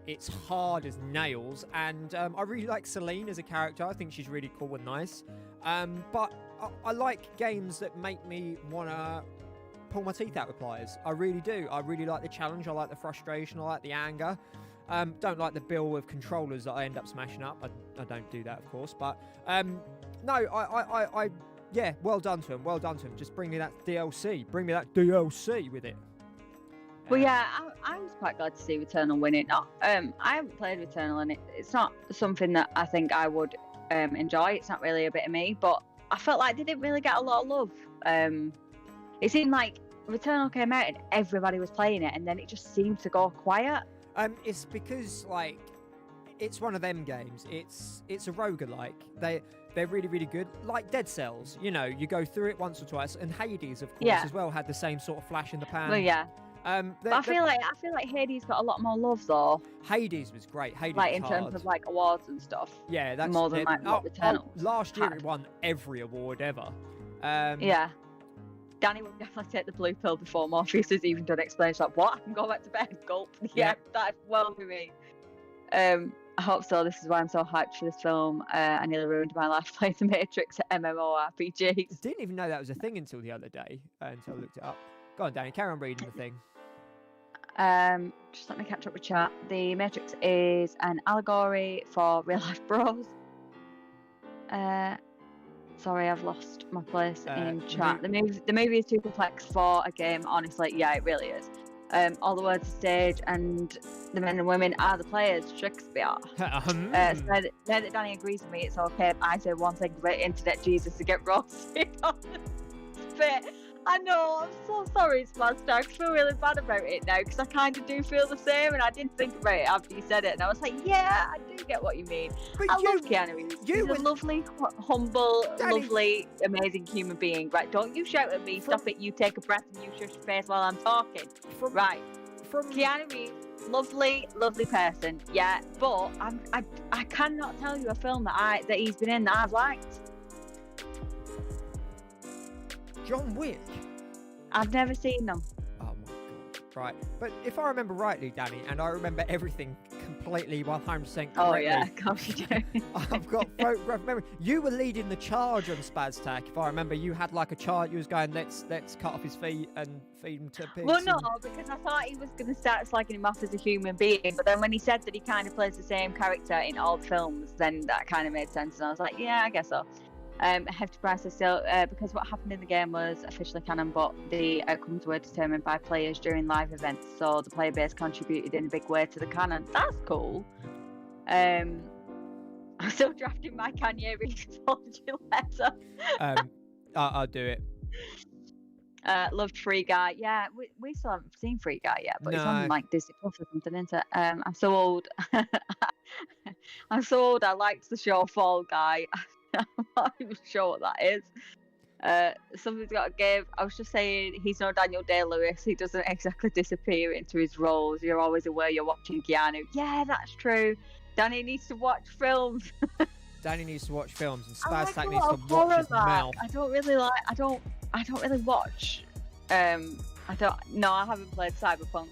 Speaker 1: It's hard as nails, and I really like Celine as a character. I think she's really cool and nice. But I like games that make me want to pull my teeth out with pliers. I really do. I really like the challenge. I like the frustration. I like the anger. Don't like the bill of controllers that I end up smashing up. I don't do that, of course. But no, yeah, well done to him. Well done to him. Just bring me that DLC. Bring me that DLC with it.
Speaker 2: Well, yeah, I was quite glad to see Returnal win it. I haven't played Returnal, and it's not something that I think I would enjoy. It's not really a bit of me, but I felt like they didn't really get a lot of love. It seemed like Returnal came out and everybody was playing it, and then it just seemed to go quiet.
Speaker 1: It's because it's one of them games. It's a roguelike. They're really, really good. Like Dead Cells, you go through it once or twice, and Hades, of course, as well, had the same sort of flash in the pan.
Speaker 2: Well, yeah. But I feel like Hades got a lot more love though.
Speaker 1: Hades was great. Hades
Speaker 2: like
Speaker 1: was
Speaker 2: in
Speaker 1: hard.
Speaker 2: terms of like awards and stuff.
Speaker 1: Yeah, that's
Speaker 2: more than like what Returnal.
Speaker 1: Last year it won every award ever.
Speaker 2: Yeah. Danny would definitely take the blue pill before Morpheus has even done explains like what? I can go back to bed. Gulp. Yeah, that's well for me. I hope so. This is why I'm so hyped for this film. I nearly ruined my life playing the Matrix MMORPGs.
Speaker 1: Didn't even know that was a thing until the other day, until I looked it up. Go on, Danny, carry on reading the thing.
Speaker 2: Just let me catch up with chat. The Matrix is an allegory for real life bros. Sorry, I've lost my place in chat. The movie is too complex for a game, honestly. Yeah, it really is. All the words are stage, and the men and women are the players. Shakespeare. Now that Danny agrees with me, it's okay if I say one thing about internet Jesus to get roasted on the spit. I know, I'm so sorry, Smaster. I feel really bad about it now because I kind of do feel the same, and I didn't think about it after you said it, and I was like, yeah, I do get what you mean. But I love Keanu Reeves. He's a lovely, humble, lovely, amazing human being. Right, don't you shout at me. Stop it. You take a breath and you shush your face while I'm talking. Keanu Reeves, lovely, lovely person. Yeah, but I cannot tell you a film that he's been in that I've liked.
Speaker 1: John Wick?
Speaker 2: I've never seen them.
Speaker 1: Oh my god. Right. But if I remember rightly, Danny, and I remember everything completely 100% correctly.
Speaker 2: Oh yeah, gosh, you do.
Speaker 1: I've got photographic memory. You were leading the charge on Spaztac. If I remember, you had like a chart. You was going, let's cut off his feet and feed him to pigs.
Speaker 2: Well, no, because I thought he was going to start slagging him off as a human being, but then when he said that he kind of plays the same character in all films, then that kind of made sense, and I was like, yeah, I guess so. Hefty prices still, because what happened in the game was officially canon, but the outcomes were determined by players during live events, so the player base contributed in a big way to the canon. That's cool. I'm still drafting my Kanye Reeves apology letter.
Speaker 1: I'll do it.
Speaker 2: Loved Free Guy. Yeah, we still haven't seen Free Guy yet, but it's on like Disney Plus or something, isn't it? I'm so old. I'm so old. I liked the show Fall Guy. I'm not even sure what that is. Something's got to give. I was just saying, he's no Daniel Day-Lewis. He doesn't exactly disappear into his roles. You're always aware you're watching Keanu. Yeah, that's true. Danny needs to watch films.
Speaker 1: Danny needs to watch films, and
Speaker 2: I like
Speaker 1: Spaztak
Speaker 2: a
Speaker 1: needs
Speaker 2: lot
Speaker 1: to
Speaker 2: of
Speaker 1: watch
Speaker 2: horror
Speaker 1: his mouth.
Speaker 2: I don't really like. I don't really watch. I don't. No, I haven't played Cyberpunk.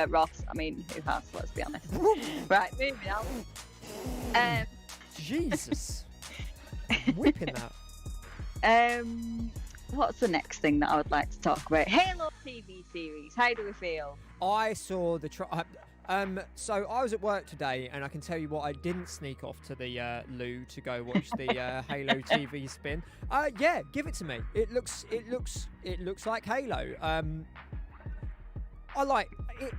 Speaker 2: Ross. I mean, who has? Let's be honest. Right, moving on.
Speaker 1: Jesus. Whipping that.
Speaker 2: What's the next thing that I would like to talk about? Halo TV series. How do we feel?
Speaker 1: I saw the so I was at work today, and I can tell you what, I didn't sneak off to the loo to go watch the Halo TV spin. Yeah, give it to me. It looks like Halo. I like it.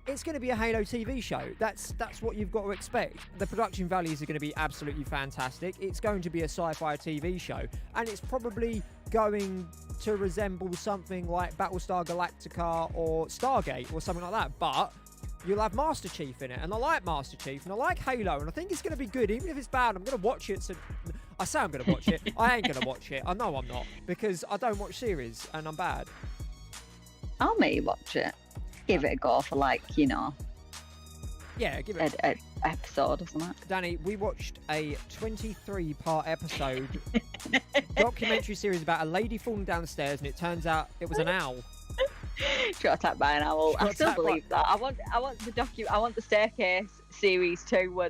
Speaker 1: It's going to be a Halo TV show. That's what you've got to expect. The production values are going to be absolutely fantastic. It's going to be a sci-fi TV show, and it's probably going to resemble something like Battlestar Galactica or Stargate or something like that. But you'll have Master Chief in it, and I like Master Chief, and I like Halo, and I think it's going to be good. Even if it's bad, I'm going to watch it. So I say I'm going to watch it. I ain't going to watch it. I know I'm not, because I don't watch series, and I'm bad.
Speaker 2: I'll make you watch it. Give it a go for
Speaker 1: Yeah, give it
Speaker 2: an episode or something.
Speaker 1: Danny, we watched a 23-part episode documentary series about a lady falling down the stairs, and it turns out it was an owl.
Speaker 2: She got attacked by an owl. I still believe that. I want the staircase series too, where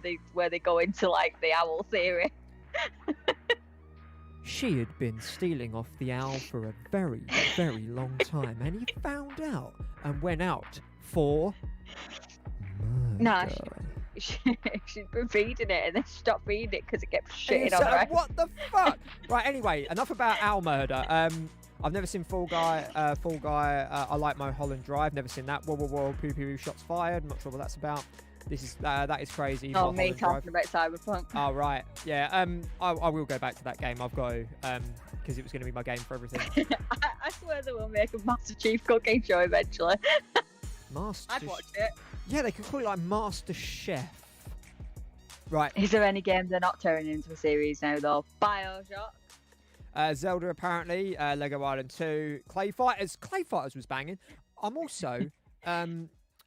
Speaker 2: they go into like the owl theory.
Speaker 1: She had been stealing off the owl for a very, very long time, and he found out and went out for murder.
Speaker 2: No, she'd been feeding it, and then she stopped feeding it because it kept shitting on her.
Speaker 1: What the fuck? Right, anyway, enough about owl murder. I've never seen Fall Guy. I like Mulholland Drive. Never seen that. Whoa, whoa, whoa! Poo, poo, shots fired. I'm not sure what that's about. That is crazy.
Speaker 2: Oh, me talking about Cyberpunk.
Speaker 1: Oh, right. Yeah. I will go back to that game. I've got to, because it was going to be my game for everything.
Speaker 2: I swear they will make a Master Chief cooking show eventually. I'd watch it.
Speaker 1: Yeah, they could call it like Master Chef. Right.
Speaker 2: Is there any game they're not turning into a series now though? BioShock.
Speaker 1: Zelda apparently. Lego Island 2. Clay Fighters. Clay Fighters was banging. I'm also.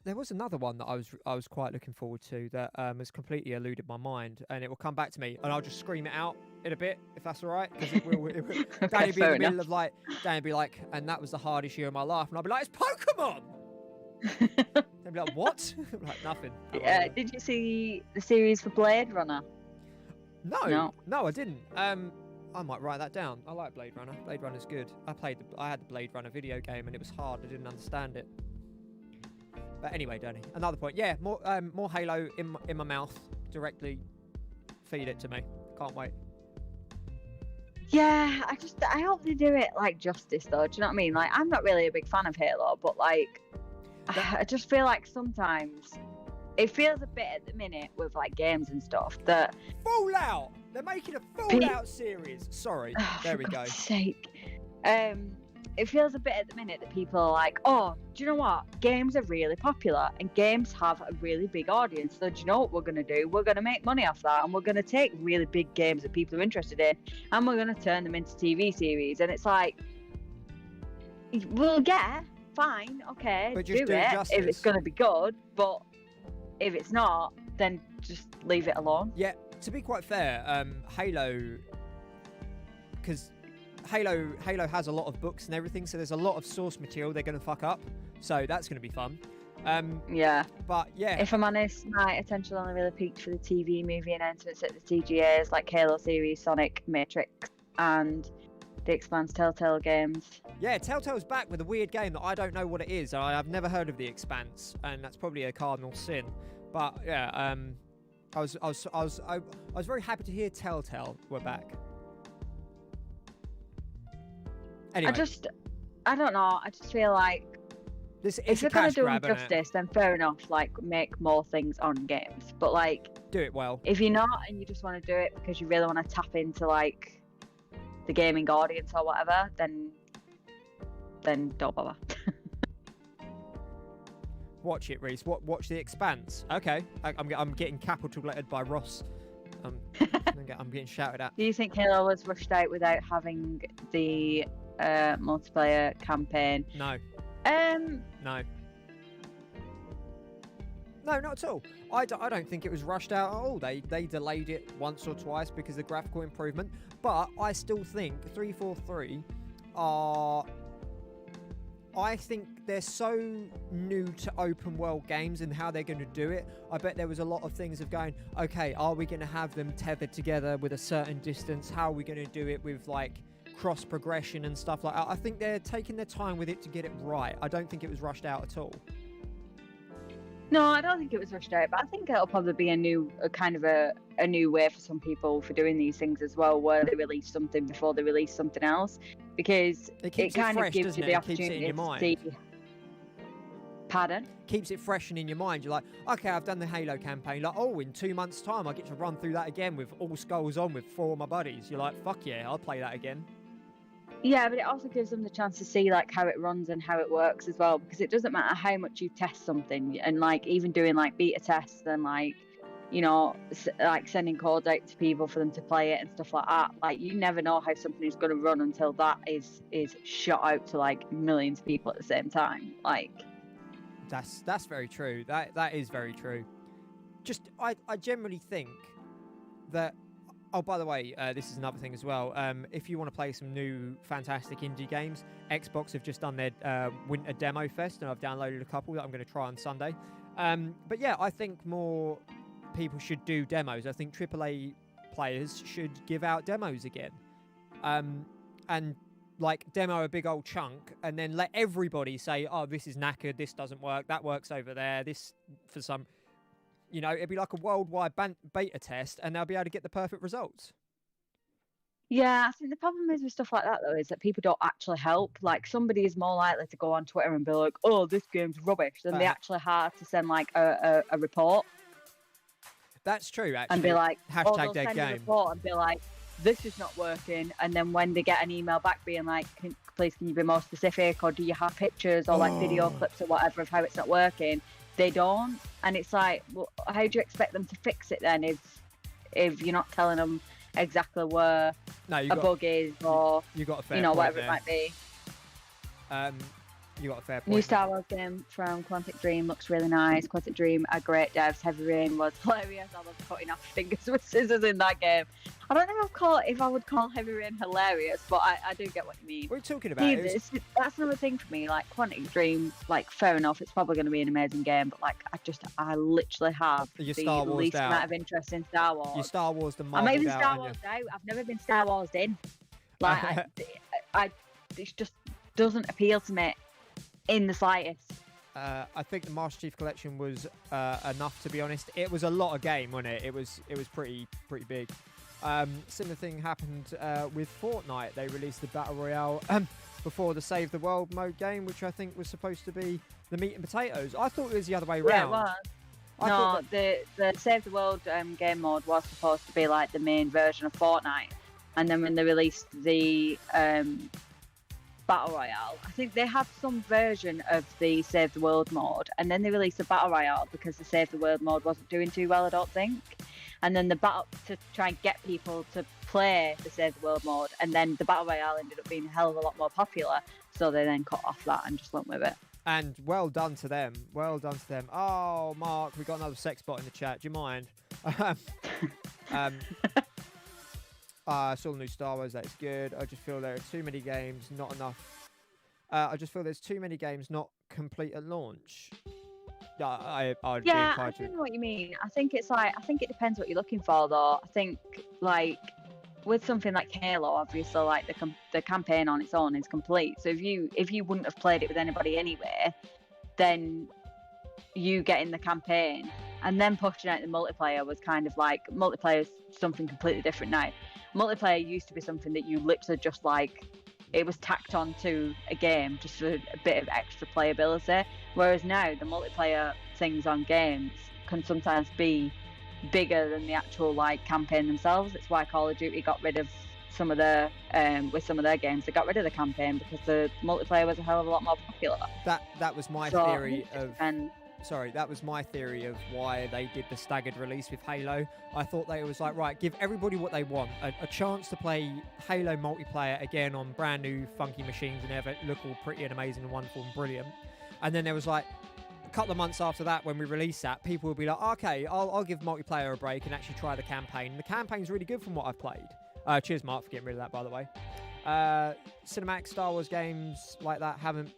Speaker 1: There was another one that I was quite looking forward to that has completely eluded my mind, and it will come back to me, and I'll just scream it out in a bit if that's all right, because it will. Danny be in the middle of like, Danny be like, and that was the hardest year of my life, and I'll be like, it's Pokemon. They'd be like, what? Like nothing.
Speaker 2: Did you see the series for Blade Runner?
Speaker 1: No, I didn't. I might write that down. I like Blade Runner. Blade Runner's good. I had the Blade Runner video game, and it was hard. I didn't understand it. But anyway, Danny, another point. Yeah, more Halo in my mouth. Directly feed it to me. Can't wait.
Speaker 2: Yeah, I hope they do it like justice though. Do you know what I mean? Like, I'm not really a big fan of Halo, but like, I just feel like sometimes it feels a bit at the minute with like games and stuff that
Speaker 1: Fallout. They're making a Fallout series. Sorry, there we go.
Speaker 2: For God's sake. It feels a bit at the minute that people are like, oh, do you know what? Games are really popular and games have a really big audience. So do you know what we're going to do? We're going to make money off that, and we're going to take really big games that people are interested in, and we're going to turn them into TV series. And it's like, we'll get, fine, okay,
Speaker 1: but
Speaker 2: do it if it's going to be good. But if it's not, then just leave it alone.
Speaker 1: Yeah, to be quite fair, Halo, because Halo has a lot of books and everything, so there's a lot of source material they're going to fuck up, so that's going to be fun.
Speaker 2: Yeah.
Speaker 1: But yeah.
Speaker 2: If I'm honest, my attention only really peaked for the TV movie announcements at the TGAs, like Halo series, Sonic, Matrix, and The Expanse Telltale games.
Speaker 1: Yeah, Telltale's back with a weird game that I don't know what it is. I've never heard of The Expanse, and that's probably a cardinal sin. But yeah, I was very happy to hear Telltale were back. Anyway.
Speaker 2: I don't know. I just feel like if you're gonna do them justice, then fair enough. Like, make more things on games, but like,
Speaker 1: do it well.
Speaker 2: If you're not and you just want to do it because you really want to tap into like the gaming audience or whatever, then don't bother.
Speaker 1: Watch it, Reese. Watch The Expanse. Okay, I'm getting capital lettered by Ross. I'm I'm getting shouted at.
Speaker 2: Do you think Halo was rushed out without having the multiplayer campaign?
Speaker 1: No.
Speaker 2: No.
Speaker 1: No, not at all. I don't think it was rushed out at all. They delayed it once or twice because of the graphical improvement. But I still think 343 are... I think they're so new to open world games and how they're going to do it. I bet there was a lot of things of going, okay, are we going to have them tethered together with a certain distance? How are we going to do it with like cross progression and stuff like that? I think they're taking their time with it to get it right. I don't think it was rushed out at all.
Speaker 2: No, I don't think it was rushed out, but I think it'll probably be a new way for some people for doing these things as well, where they release something before they release something else, because
Speaker 1: it
Speaker 2: kind
Speaker 1: fresh,
Speaker 2: of gives you the opportunity to see. Pardon?
Speaker 1: Keeps it fresh and in your mind. You're like, okay, I've done the Halo campaign. Like, oh, in 2 months' time, I get to run through that again with all skulls on with 4 of my buddies. You're like, fuck yeah, I'll play that again.
Speaker 2: Yeah, but it also gives them the chance to see like how it runs and how it works as well, because it doesn't matter how much you test something, and like even doing like beta tests and like, you know, like sending codes out to people for them to play it and stuff like that. Like you never know how something is going to run until that is shot out to like millions of people at the same time. Like
Speaker 1: that's very true. That is very true. Just I generally think that. Oh, by the way, this is another thing as well. If you want to play some new fantastic indie games, Xbox have just done their Winter Demo Fest, and I've downloaded a couple that I'm going to try on Sunday. But yeah, I think more people should do demos. I think AAA players should give out demos again. And like demo a big old chunk, and then let everybody say, oh, this is knackered, this doesn't work, that works over there, this for some... You know, it'd be like a worldwide beta test, and they'll be able to get the perfect results.
Speaker 2: Yeah, I think the problem is with stuff like that, though, is that people don't actually help. Like, somebody is more likely to go on Twitter and be like, oh, this game's rubbish, than they actually have to send, like, a report.
Speaker 1: That's true, actually.
Speaker 2: And be like,
Speaker 1: hashtag dead game.
Speaker 2: A report and be like, this is not working. And then when they get an email back being like, please, can you be more specific? Or do you have pictures or, like, video clips or whatever of how it's not working? They don't, and it's like, well, how do you expect them to fix it then if you're not telling them exactly where a bug is, or
Speaker 1: you got a fair
Speaker 2: whatever
Speaker 1: there.
Speaker 2: It might be.
Speaker 1: You got a fair point.
Speaker 2: New Star Wars game from Quantic Dream looks really nice. Quantic Dream are great devs. Heavy Rain was hilarious. I love cutting off fingers with scissors in that game. I don't know if I would call Heavy Rain hilarious, but I do get what you mean.
Speaker 1: What are you talking about?
Speaker 2: That's another thing for me. Like Quantic Dream, like fair enough, it's probably going to be an amazing game, but like I literally have the least amount of interest in Star Wars.
Speaker 1: Your Star Wars, the
Speaker 2: I'm not even Star Wars out. I've never been Star Wars in. Like it just doesn't appeal to me in the slightest.
Speaker 1: I think the Master Chief Collection was enough, to be honest. It was a lot of game, wasn't it? It was pretty big. Similar thing happened with Fortnite. They released the Battle Royale before the Save the World mode game, which I think was supposed to be the meat and potatoes. I thought it was the other way around.
Speaker 2: Yeah, it was. The Save the World game mode was supposed to be like the main version of Fortnite. And then when they released the Battle Royale, I think they had some version of the Save the World mode, and then they released the Battle Royale because the Save the World mode wasn't doing too well, I don't think. And then the battle to try and get people to play the Save the World mode, and then the Battle Royale ended up being a hell of a lot more popular, so they then cut off that and just went with it.
Speaker 1: And well done to them. Well done to them. Oh, Mark, we got another sex bot in the chat. Do you mind? I saw the new Star Wars. That's good. I just feel there are too many games, not enough. I just feel there's too many games not complete at launch. I'd be
Speaker 2: I
Speaker 1: encouraged.
Speaker 2: don't know what you mean. I think it depends what you're looking for, though. I think like with something like Halo, obviously, like the campaign on its own is complete. So if you wouldn't have played it with anybody anyway, then you getting the campaign and then pushing out the multiplayer was kind of like, multiplayer is something completely different now. Multiplayer used to be something that you literally just like, it was tacked on to a game just for a bit of extra playability. Whereas now the multiplayer things on games can sometimes be bigger than the actual like campaign themselves. It's why Call of Duty got rid of some of their with some of their games. They got rid of the campaign because the multiplayer was a hell of a lot more popular.
Speaker 1: That was my theory of. that was my theory of why they did the staggered release with Halo. I thought they was like, right, give everybody what they want, a chance to play Halo multiplayer again on brand new funky machines and have it look all pretty and amazing and wonderful and brilliant. And then there was like a couple of months after that, when we released that, people would be like, okay, I'll give multiplayer a break and actually try the campaign. The campaign's really good from what I've played. Cheers, Mark, for getting rid of that, by the way. Cinematic Star Wars games like that haven't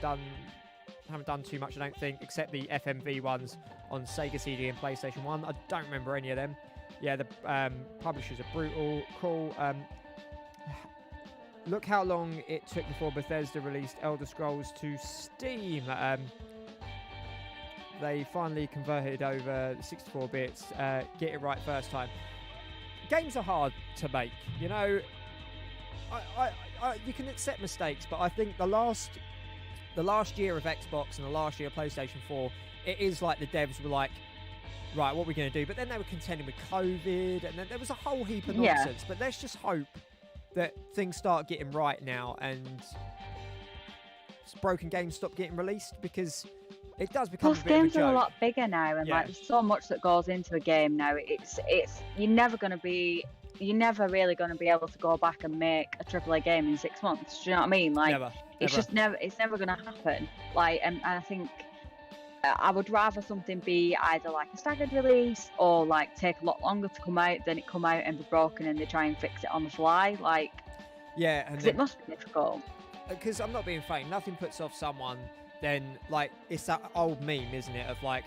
Speaker 1: done too much, I don't think, except the FMV ones on Sega CD and PlayStation 1. I don't remember any of them. Yeah, the publishers are brutal. Cool. Look how long it took before Bethesda released Elder Scrolls to Steam. They finally converted over 64 bits. Get it right first time. Games are hard to make, you know. You can accept mistakes, but I think the last year of Xbox and the last year of PlayStation 4, it is like the devs were like, right, what are we going to do? But then they were contending with COVID, and then there was a whole heap of nonsense. Yeah. But let's just hope that things start getting right now, and broken games stop getting released, because it does become.
Speaker 2: Plus, games are a lot bigger now, and like there's so much that goes into a game now. It's you're never really going to be able to go back and make a AAA game in 6 months. Do you know what I mean? Like, it's never going to happen. Like, and I think I would rather something be either like a staggered release or like take a lot longer to come out than it come out and be broken and they try and fix it on the fly. Like,
Speaker 1: yeah,
Speaker 2: because it must be difficult.
Speaker 1: Because I'm not being fake, nothing puts off someone then, like, it's that old meme, isn't it, of like,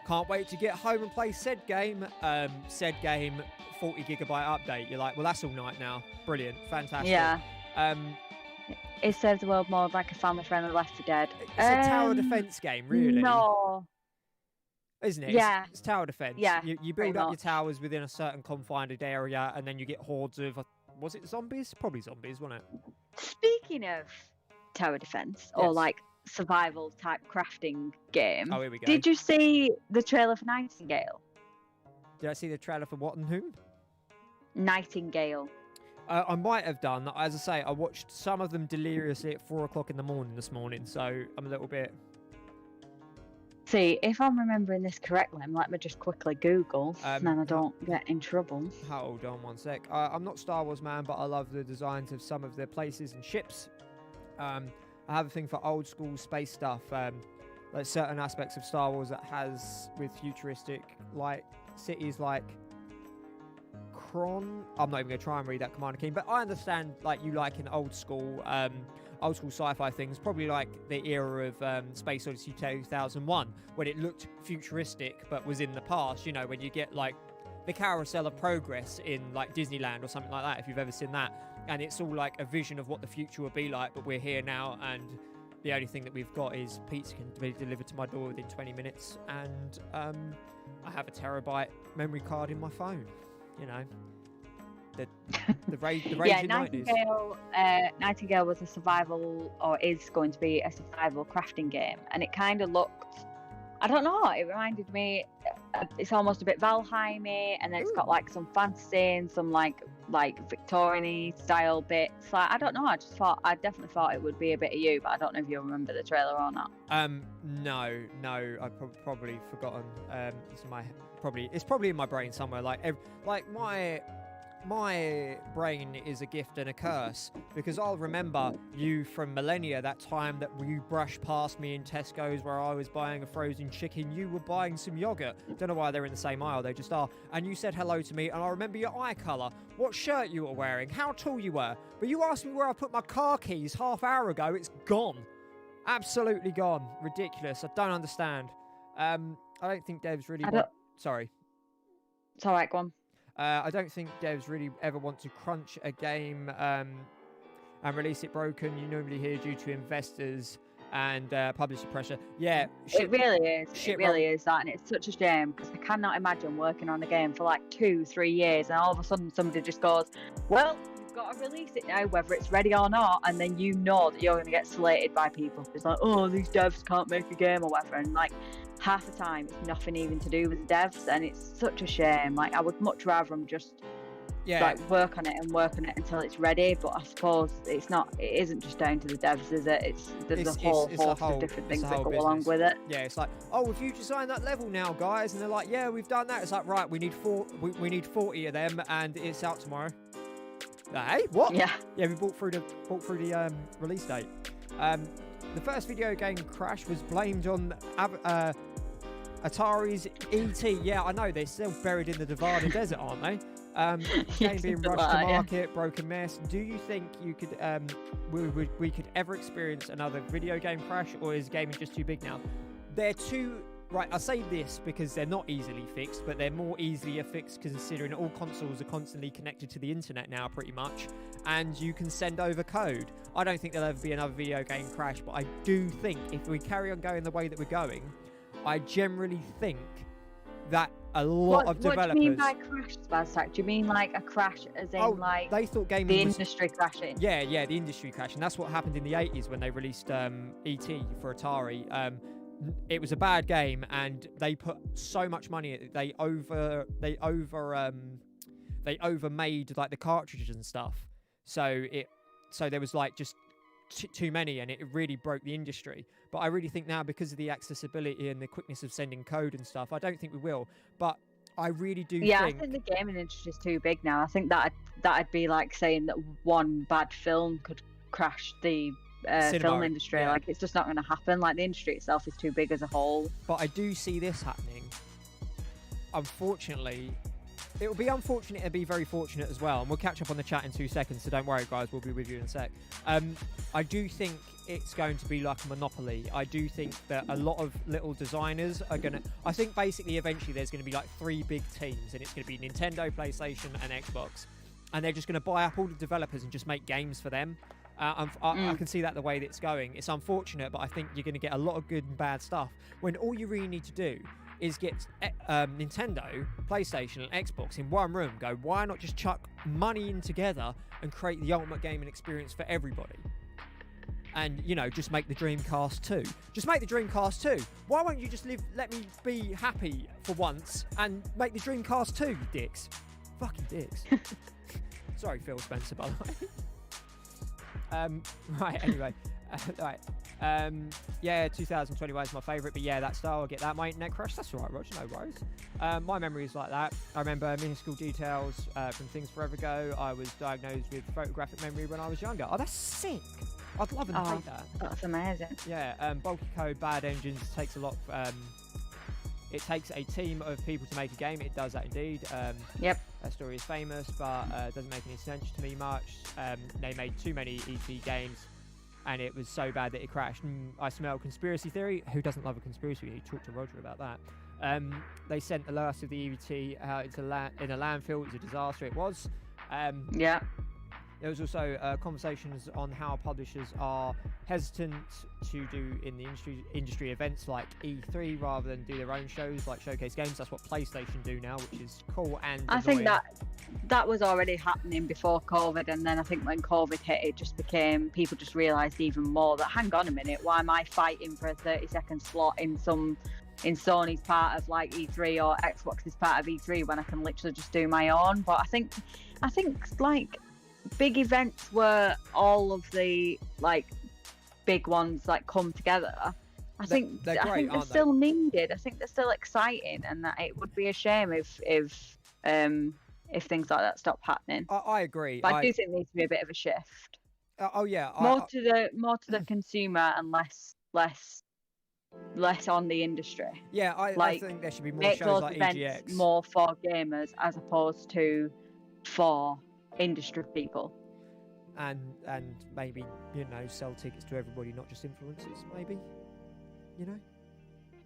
Speaker 1: can't wait to get home and play said game, 40 gigabyte update. You're like, well, that's all night now. Brilliant, fantastic.
Speaker 2: Yeah. It serves the world more like a family-friendly Left 4 Dead.
Speaker 1: It's a tower defense game, really.
Speaker 2: No.
Speaker 1: Isn't it?
Speaker 2: Yeah.
Speaker 1: It's tower defense.
Speaker 2: Yeah.
Speaker 1: You build up your towers within a certain confined area, and then you get hordes of, was it zombies? Probably zombies, wasn't it?
Speaker 2: Speaking of tower defense, or like survival type crafting game.
Speaker 1: Oh, here we go.
Speaker 2: Did you see the trailer for Nightingale?
Speaker 1: Did I see the trailer for what and whom?
Speaker 2: Nightingale.
Speaker 1: I might have done. As I say, I watched some of them deliriously at 4 o'clock in the morning this morning, so I'm a little bit...
Speaker 2: See, if I'm remembering this correctly, let me just quickly Google, and then I don't get in trouble.
Speaker 1: Hold on one sec. I'm not Star Wars man, but I love the designs of some of their places and ships. I have a thing for old school space stuff, like certain aspects of Star Wars that has with futuristic, like cities like Kron. I'm not even going to try and read that, Commander Keen, but I understand like you like an old school sci-fi things, probably like the era of Space Odyssey 2001, when it looked futuristic but was in the past, you know, when you get like the Carousel of Progress in like Disneyland or something like that, if you've ever seen that, and it's all like a vision of what the future will be like, but we're here now, and the only thing that we've got is pizza can be delivered to my door within 20 minutes, and I have a terabyte memory card in my phone, you know. The rage
Speaker 2: yeah,
Speaker 1: in
Speaker 2: Nightingale was a survival, or is going to be a survival crafting game, and it kind of looked, I don't know, it reminded me, it's almost a bit Valheim-y, and then it's got like some fantasy and some like Victorian style bits. Like, I don't know, I definitely thought it would be a bit of you, but I don't know if you'll remember the trailer or not.
Speaker 1: No, I've probably forgotten. It's probably in my brain somewhere. Like my brain is a gift and a curse, because I'll remember you from millennia, that time that you brushed past me in Tesco's where I was buying a frozen chicken, you were buying some yogurt. Don't know why they're in the same aisle, they just are. And you said hello to me, and I remember your eye colour, what shirt you were wearing, how tall you were. But you asked me where I put my car keys half hour ago, it's gone. Absolutely gone. Ridiculous. I don't understand. I don't think devs really Sorry.
Speaker 2: It's alright, go on.
Speaker 1: I don't think devs really ever want to crunch a game and release it broken. You normally hear due to investors and publisher pressure. Yeah,
Speaker 2: it really is. It really is that, and it's such a shame, because I cannot imagine working on a game for like 2-3 years, and all of a sudden somebody just goes, well, you've got to release it now, whether it's ready or not, and then you know that you're going to get slated by people. It's like, oh, these devs can't make a game or whatever, and like, half the time it's nothing even to do with the devs, and it's such a shame. Like, I would much rather them just
Speaker 1: Yeah.
Speaker 2: like work on it until it's ready. But I suppose it isn't just down to the devs, is it? There's a whole host of different things that go along with it.
Speaker 1: Yeah, it's like, oh, have you designed that level now, guys? And they're like, yeah, we've done that. It's like, right, we need 40 of them, and it's out tomorrow. Hey, what?
Speaker 2: Yeah.
Speaker 1: Yeah, we bought through the release date. The first video game crash was blamed on Atari's ET. Yeah, I know, they're still buried in the Nevada desert, aren't they? Game being rushed to market, broken mess. Do you think you could we could ever experience another video game crash, or is gaming just too big now? They're too right. I say this because they're not easily fixed, but they're more easily fixed considering all consoles are constantly connected to the internet now, pretty much, and you can send over code. I don't think there'll ever be another video game crash, but I do think if we carry on going the way that we're going, I generally think that a lot of developers...
Speaker 2: What do you mean by crash, Spaztac? Do you mean like a crash as in like
Speaker 1: they thought gaming
Speaker 2: the industry crashing?
Speaker 1: Yeah, the industry crash. And that's what happened in the 80s when they released E.T. for Atari. It was a bad game and they put so much money in it. They overmade like the cartridges and stuff. So there was like just too many, and it really broke the industry. But I really think now, because of the accessibility and the quickness of sending code and stuff, I don't think we will. But I really do think...
Speaker 2: I think the gaming industry is too big now. I think that'd be like saying that one bad film could crash the film industry.
Speaker 1: Yeah.
Speaker 2: Like, it's just not going to happen. Like, the industry itself is too big as a whole.
Speaker 1: But I do see this happening. Unfortunately, it will be unfortunate and be very fortunate as well. And we'll catch up on the chat in 2 seconds, so don't worry, guys. We'll be with you in a sec. I do think it's going to be like a monopoly. I do think that a lot of little designers are going to... I think basically eventually there's going to be like 3 big teams, and it's going to be Nintendo, PlayStation, and Xbox. And they're just going to buy up all the developers and just make games for them. I can see that the way that it's going. It's unfortunate, but I think you're going to get a lot of good and bad stuff when all you really need to do is get Nintendo, PlayStation, and Xbox in one room. Go, why not just chuck money in together and create the ultimate gaming experience for everybody? And, you know, just make the Dreamcast 2. Just make the Dreamcast 2. Why won't you just let me be happy for once and make the Dreamcast 2, you dicks? Fucking dicks. Sorry, Phil Spencer, by the way. Right, anyway. Right. Yeah, 2021 is my favourite, but yeah, that style, I get that. My internet crashed, that's alright, Roger, no worries. My memory is like that. I remember minuscule details from things forever ago. I was diagnosed with photographic memory when I was younger. Oh, that's sick. I'd love and hate that.
Speaker 2: That's amazing.
Speaker 1: Yeah, bulky code, bad engines, takes a lot. It takes a team of people to make a game. It does that indeed.
Speaker 2: Yep.
Speaker 1: That story is famous, but doesn't make any sense to me much. They made too many ET games, and it was so bad that it crashed. I smell conspiracy theory. Who doesn't love a conspiracy theory? Talk to Roger about that. They sent the last of the ET in a landfill. It was a disaster. It was.
Speaker 2: Yeah.
Speaker 1: There was also conversations on how publishers are hesitant to do in the industry events like E3 rather than do their own shows like Showcase Games. That's what PlayStation do now, which is cool and
Speaker 2: I think that was already happening before COVID, and then I think when COVID hit, it just became, people just realised even more that, hang on a minute, why am I fighting for a 30-second slot in Sony's part of like E3 or Xbox's part of E3 when I can literally just do my own? But I think like big events where all of the like big ones like come together, I think they're still needed. I think they're still exciting, and that it would be a shame if things like that stop happening.
Speaker 1: I agree.
Speaker 2: But I do think there needs to be a bit of a shift.
Speaker 1: Oh yeah,
Speaker 2: more to the consumer and less on the industry.
Speaker 1: Yeah, I think there should be more shows like EGX.
Speaker 2: More for gamers as opposed to for industry people,
Speaker 1: and maybe, you know, sell tickets to everybody, not just influencers. Maybe, you know,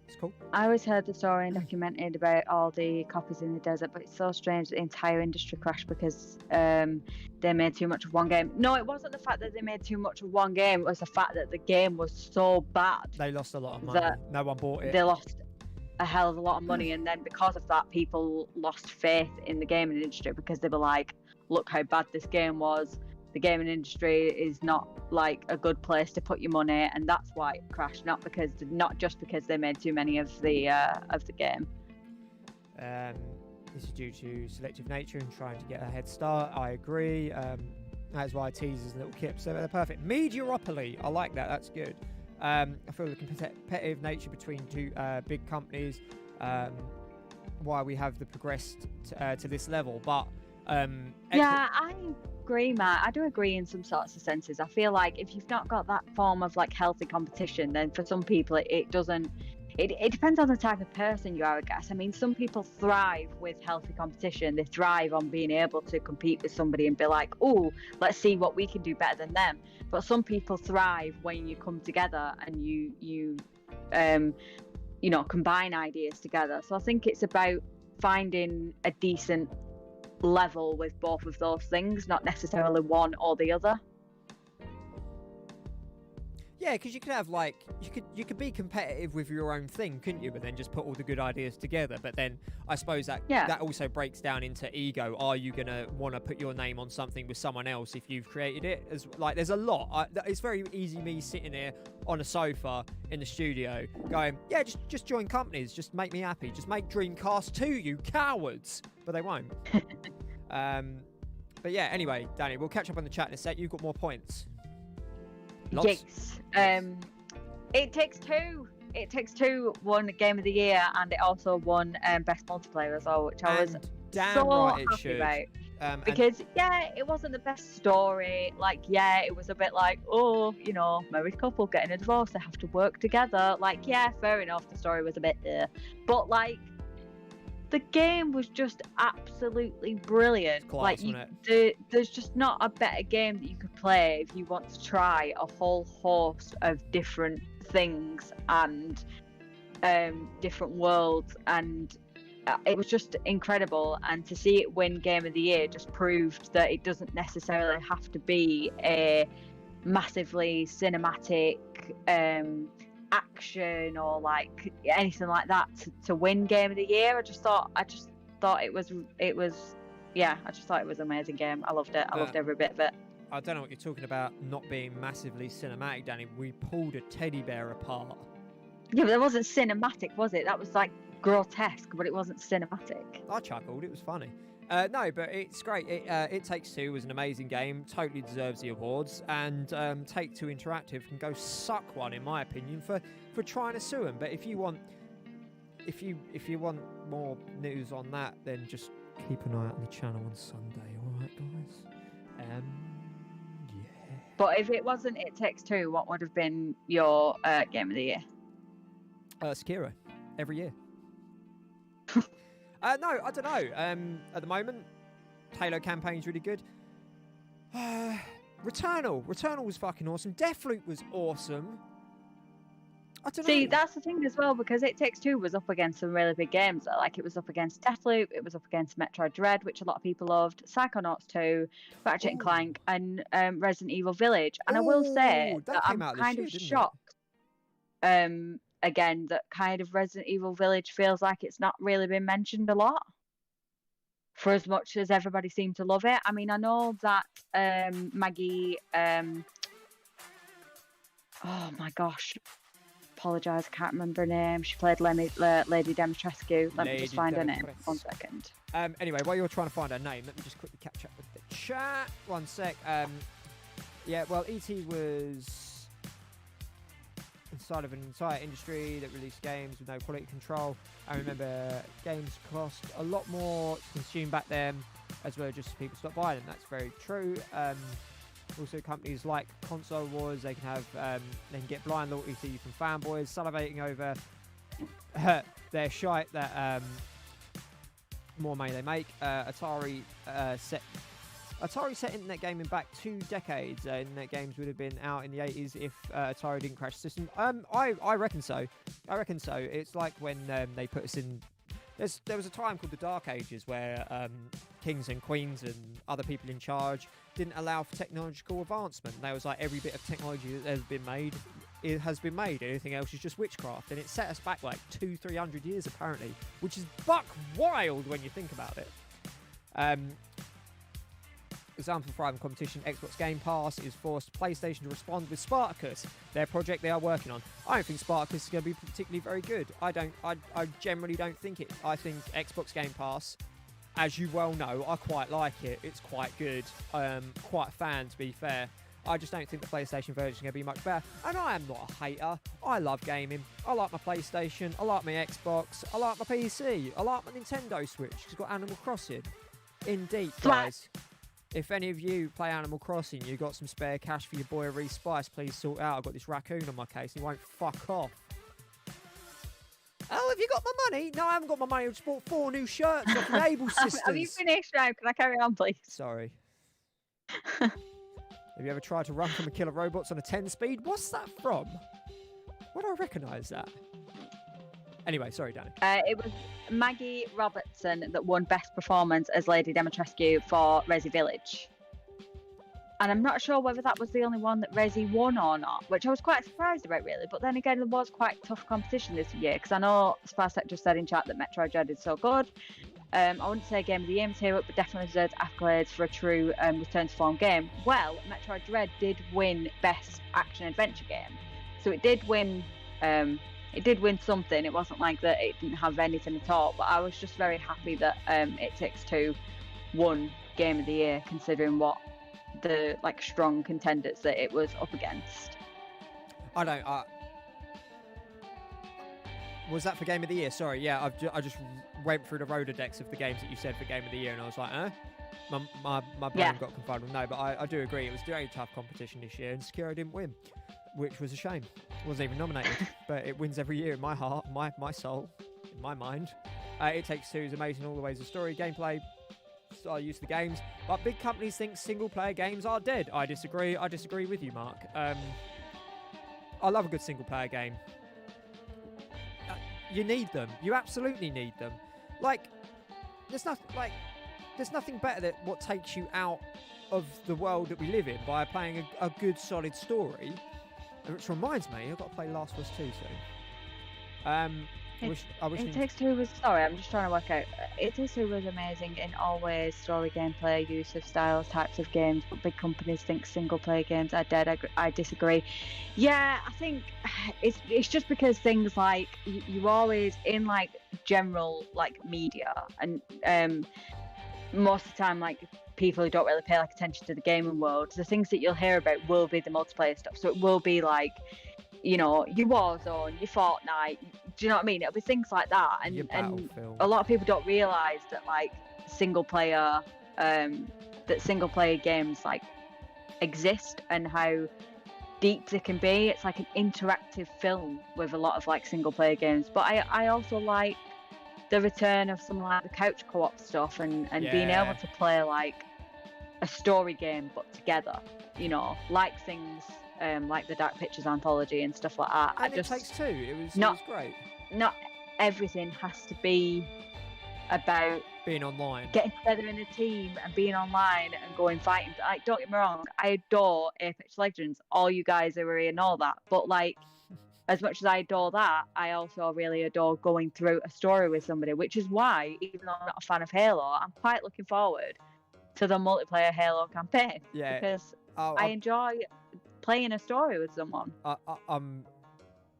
Speaker 1: it's cool.
Speaker 2: I always heard the story and documented about all the copies in the desert, but it's so strange that the entire industry crashed because they made too much of one game. No, it wasn't the fact that they made too much of one game, it was the fact that the game was so bad
Speaker 1: they lost a lot of money. No one bought it.
Speaker 2: They lost a hell of a lot of money, and then because of that, people lost faith in the gaming industry because they were like, look how bad this game was. The gaming industry is not like a good place to put your money, and that's why it crashed. Not just because they made too many of the game.
Speaker 1: this is due to selective nature and trying to get a head start. I agree. That's why he teases little kips. So they're perfect. Mediopoly. I like that. That's good. I feel the competitive nature between two big companies, why we have the progressed to this level. But
Speaker 2: yeah, I agree, Matt. I do agree in some sorts of senses. I feel like if you've not got that form of like healthy competition, then for some people it doesn't. It depends on the type of person you are, I guess. I mean, some people thrive with healthy competition. They thrive on being able to compete with somebody and be like, oh, let's see what we can do better than them. But some people thrive when you come together and you combine ideas together. So I think it's about finding a decent level with both of those things, not necessarily one or the other.
Speaker 1: Yeah, because you could have like you could be competitive with your own thing, couldn't you? But then just put all the good ideas together. But then I suppose that also breaks down into ego. Are you gonna want to put your name on something with someone else if you've created it? As like, there's a lot. It's very easy me sitting here on a sofa in the studio going, yeah, just join companies, just make me happy, just make Dreamcast 2, you cowards. But they won't. But yeah, anyway, Danny, we'll catch up on the chat in a sec. You've got more points. Lots?
Speaker 2: Yes. It Takes Two. It Takes Two won Game of the Year, and it also won Best Multiplayer as well, which I was so
Speaker 1: right
Speaker 2: happy about. Because it wasn't the best story. Like, it was a bit like, married couple getting a divorce, they have to work together. Like, fair enough, the story was a bit there. But like, the game was just absolutely brilliant.
Speaker 1: Class,
Speaker 2: there's just not a better game that you could play if you want to try a whole host of different things and different worlds, and it was just incredible. And to see it win Game of the Year just proved that it doesn't necessarily have to be a massively cinematic action or like anything like that to win Game of the Year. I just thought it was I just thought it was an amazing game. I loved it. I loved every bit of it.
Speaker 1: I don't know what you're talking about not being massively cinematic, Danny. We pulled a teddy bear apart.
Speaker 2: Yeah, but that wasn't cinematic, was it? That was like grotesque, but it wasn't cinematic.
Speaker 1: I chuckled. It was funny. No, but it's great. It Takes Two was an amazing game. Totally deserves the awards. And Take Two Interactive can go suck one, in my opinion, for trying to sue them. But if you want more news on that, then just keep an eye out on the channel on Sunday. All right, guys. Yeah.
Speaker 2: But if it wasn't It Takes Two, what would have been your Game of the Year?
Speaker 1: Sekiro, every year. No, I don't know. At the moment, Halo campaign's really good. Returnal was fucking awesome. Deathloop was awesome. I don't know.
Speaker 2: See, that's the thing as well, because It Takes Two was up against some really big games. Like, it was up against Deathloop, it was up against Metroid Dread, which a lot of people loved, Psychonauts 2, Ratchet and Clank, and Resident Evil Village. And I will say that I'm kind of shocked. Again, that kind of Resident Evil Village feels like it's not really been mentioned a lot, for as much as everybody seemed to love it. I mean, I know that Maggie, oh my gosh, apologise, I can't remember her name. She played Lady Dimitrescu. Let me just find her name. 1 second.
Speaker 1: Anyway, while you're trying to find her name, let me just quickly catch up with the chat. 1 sec. E.T. was inside of an entire industry that released games with no quality control. I remember games cost a lot more to consume back then, as well, just people stopped buying them. That's very true. Also, companies like Console Wars, they can get blind loyalty to you from fanboys salivating over their shite that more money they make. Atari set internet gaming back 2 decades. Internet games would have been out in the 80s if Atari didn't crash the system. I reckon so. It's like when they put us in... There was a time called the Dark Ages where kings and queens and other people in charge didn't allow for technological advancement. There was like every bit of technology that has been made. Anything else is just witchcraft. And it set us back like 200-300 years apparently, which is buck wild when you think about it. Example for thriving competition, Xbox Game Pass is forced PlayStation to respond with Spartacus, their project they are working on. I don't think Spartacus is going to be particularly very good. I generally don't think it. I think Xbox Game Pass as you well know, I quite like it. It's quite good. Quite a fan, to be fair. I just don't think the PlayStation version is going to be much better. And I am not a hater. I love gaming. I like my PlayStation. I like my Xbox. I like my PC. I like my Nintendo Switch. It's got Animal Crossing. Indeed, guys. If any of you play Animal Crossing, you got some spare cash for your boy Reese Spice, please sort out. I've got this raccoon on my case and he won't fuck off. Oh, have you got my money? No, I haven't got my money. I just bought 4 new shirts off Label Sisters.
Speaker 2: Have you finished now? Can I carry on, please?
Speaker 1: Sorry. Have you ever tried to run from a killer robots on a 10 speed? What's that from? Why do I recognise that? Anyway, sorry, Danny.
Speaker 2: It was Maggie Robertson that won Best Performance as Lady Dimitrescu for Resi Village. And I'm not sure whether that was the only one that Resi won or not, which I was quite surprised about, really. But then again, there was quite tough competition this year, because I know Sparsec just said in chat that Metroid Dread is so good. I wouldn't say Game of the Year material, but definitely deserves accolades for a true return to form game. Well, Metroid Dread did win Best Action Adventure Game, so it did win. It did win something. It wasn't like that it didn't have anything at all. But I was just very happy that It Takes Two won Game of the Year, considering what the strong contenders that it was up against.
Speaker 1: I don't. Was that for Game of the Year? Sorry, yeah, I just went through the Rolodex of the games that you said for Game of the Year, and I was like, My brain got confounded. No, but I do agree. It was a very tough competition this year, and Sekiro didn't win, which was a shame. It wasn't even nominated, but it wins every year in my heart, my soul, in my mind. It Takes Two is amazing all the ways of story, gameplay, style use of the games, but big companies think single-player games are dead. I disagree. I disagree with you, Mark. I love a good single-player game. You need them. You absolutely need them. There's nothing better than what takes you out of the world that we live in by playing a good, solid story. Which reminds me, I've got to play Last of Us 2 soon.
Speaker 2: It Takes Two was, sorry, I'm just trying to work out. It Takes Two was amazing in all ways, story, gameplay, use of styles, types of games, but big companies think single player games are dead. I disagree. Yeah, I think it's just because things like you always in general media and most of the time people who don't really pay attention to the gaming world, the things that you'll hear about will be the multiplayer stuff. So it will be your Warzone, your Fortnite, do you know what I mean? It'll be things like that, and a lot of people don't realise that single player games exist and how deep they can be. It's like an interactive film with a lot of single player games. But I also like the return of some the couch co-op stuff and being able to play a story game but together, things like the Dark Pictures anthology and stuff like that.
Speaker 1: And It Takes Two. It was great.
Speaker 2: Not everything has to be about
Speaker 1: being online,
Speaker 2: getting together in a team and being online and going fighting. Don't get me wrong, I adore Apex Legends. All you guys are in all that, but as much as I adore that, I also really adore going through a story with somebody, which is why, even though I'm not a fan of Halo, I'm quite looking forward to the multiplayer Halo campaign. Yeah, because I enjoy playing a story with someone.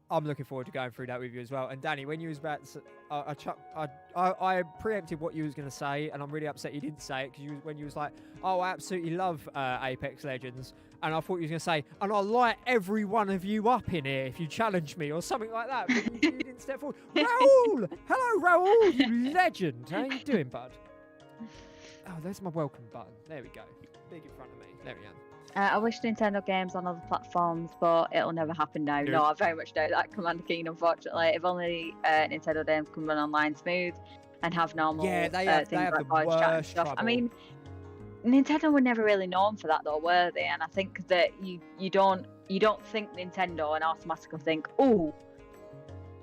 Speaker 1: I'm looking forward to going through that with you as well. And Danny, when you was about to, I preempted what you was going to say, and I'm really upset you didn't say it, because when you was like, oh, I absolutely love Apex Legends, and I thought you was going to say, and I'll light every one of you up in here if you challenge me or something like that. But you didn't step forward. Raoul! Hello, Raoul, you legend. How you doing, bud? Oh, there's my welcome button. There we go. Big in front of me. There we go.
Speaker 2: I wish Nintendo games on other platforms, but it'll never happen now. No, I very much doubt that. Commander Keen, unfortunately. If only Nintendo games can run online smooth and have normal
Speaker 1: they have the
Speaker 2: voice chat and stuff.
Speaker 1: trouble.
Speaker 2: I mean, Nintendo were never really known for that, though, were they? And I think that you don't think Nintendo and automatically think, oh,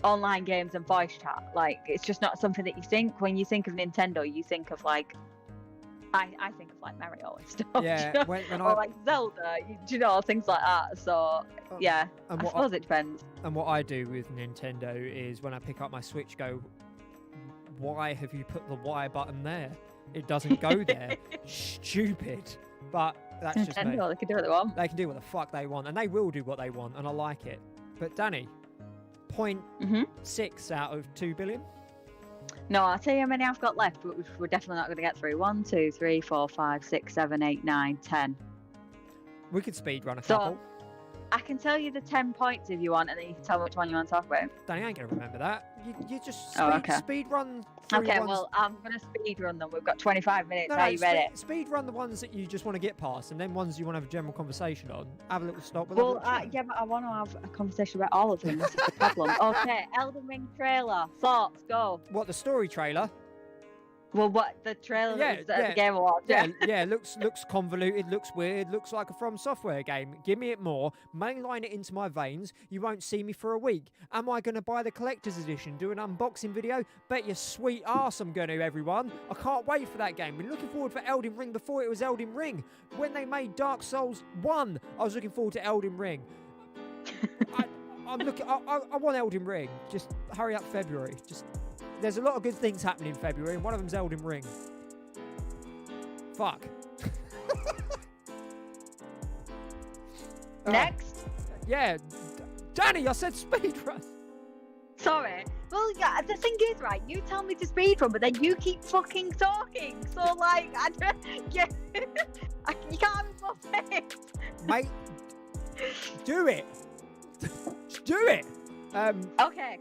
Speaker 2: online games and voice chat. It's just not something that you think. When you think of Nintendo, you think of I think of Mario and stuff.
Speaker 1: Yeah,
Speaker 2: or Zelda, things like that. So yeah, I suppose it depends.
Speaker 1: And what I do with Nintendo is when I pick up my Switch, go, why have you put the Y button there? It doesn't go there. Stupid. But that's
Speaker 2: Nintendo,
Speaker 1: just me.
Speaker 2: They can do what they want.
Speaker 1: They can do what the fuck they want, and they will do what they want, and I like it. But Danny, 0.6 out of 2 billion.
Speaker 2: No, I'll tell you how many I've got left, which we're definitely not going to get through. 1, 2, 3, 4, 5, 6, 7, 8, 9, 10.
Speaker 1: We could speed run a
Speaker 2: So,
Speaker 1: couple.
Speaker 2: I can tell you the 10 points if you want, and then you can tell me which one you want to talk about.
Speaker 1: Danny, I ain't going to remember that. You just
Speaker 2: Oh, okay.
Speaker 1: speed run through
Speaker 2: Okay,
Speaker 1: ones.
Speaker 2: well, I'm going to speed run them. We've got 25 minutes.
Speaker 1: No,
Speaker 2: Are you ready?
Speaker 1: Speed run the ones that you just want to get past, and then ones you want to have a general conversation on. Have a little stop. With
Speaker 2: Well, yeah, but I want to have a conversation about all of them. This is the problem. Okay, Elden Ring trailer. Thoughts, go.
Speaker 1: What, the story trailer?
Speaker 2: Well, what, the trailer
Speaker 1: Yeah,
Speaker 2: that was at
Speaker 1: yeah.
Speaker 2: the Game Awards?
Speaker 1: Yeah, looks convoluted, looks weird, looks like a From Software game. Give me it more, mainline it into my veins. You won't see me for a week. Am I going to buy the collector's edition, do an unboxing video? Bet your sweet arse I'm going to, everyone. I can't wait for that game. Been looking forward for Elden Ring before it was Elden Ring. When they made Dark Souls 1, I was looking forward to Elden Ring. I want Elden Ring. Just hurry up February. There's a lot of good things happening in February, and one of them's Elden Ring. Fuck.
Speaker 2: Next.
Speaker 1: Yeah. Danny, I said speedrun.
Speaker 2: Sorry. Well, yeah, the thing is, right, you tell me to speedrun, but then you keep fucking talking. So, like, I don't, yeah, you can't have more faith.
Speaker 1: Mate, do it. Just do it.
Speaker 2: Okay,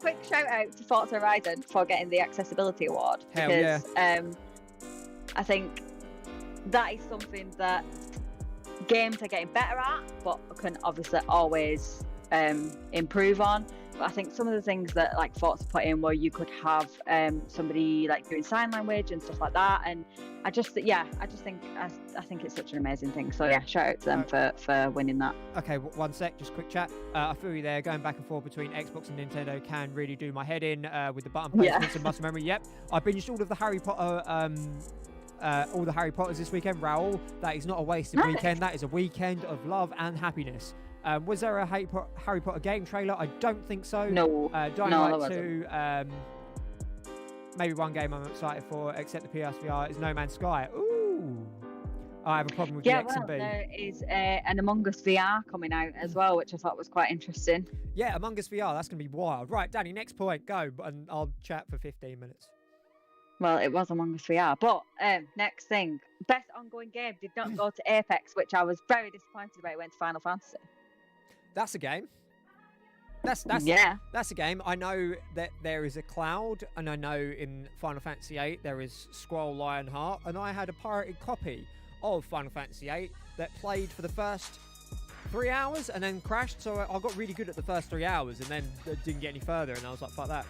Speaker 2: quick shout out to Forza Horizon for getting the accessibility award.
Speaker 1: Hell
Speaker 2: because, I think that is something that games are getting better at, but can obviously always improve on. But I think some of the things that like Forza put in, where you could have somebody like doing sign language and stuff like that, and I think it's such an amazing thing. So yeah, shout out to them for winning that.
Speaker 1: Okay, one sec, just quick chat. I feel you there. Going back and forth between Xbox and Nintendo can really do my head in with the button placements and muscle memory. Yep, I binged all of the Harry Potter. All the Harry Potters this weekend, Raoul. That is not a wasted weekend. That is a weekend of love and happiness. Was there a Harry Potter game trailer? I don't think so.
Speaker 2: No.
Speaker 1: Dying Light 2. Maybe one game I'm excited for, except the PSVR, is No Man's Sky. Ooh. I have a problem with the X and B.
Speaker 2: There is an Among Us VR coming out as well, which I thought was quite interesting.
Speaker 1: Yeah, Among Us VR. That's going to be wild. Right, Danny, next point. Go, and I'll chat for 15 minutes.
Speaker 2: Well, it was Among Us VR. But next thing, best ongoing game did not go to Apex, which I was very disappointed about. It went to Final Fantasy.
Speaker 1: That's a game. That's a game. I know that there is a Cloud, and I know in Final Fantasy VIII there is Squall Lionheart, and I had a pirated copy of Final Fantasy VIII that played for the first 3 hours and then crashed. So I got really good at the first 3 hours, and then didn't get any further, and I was like, fuck that.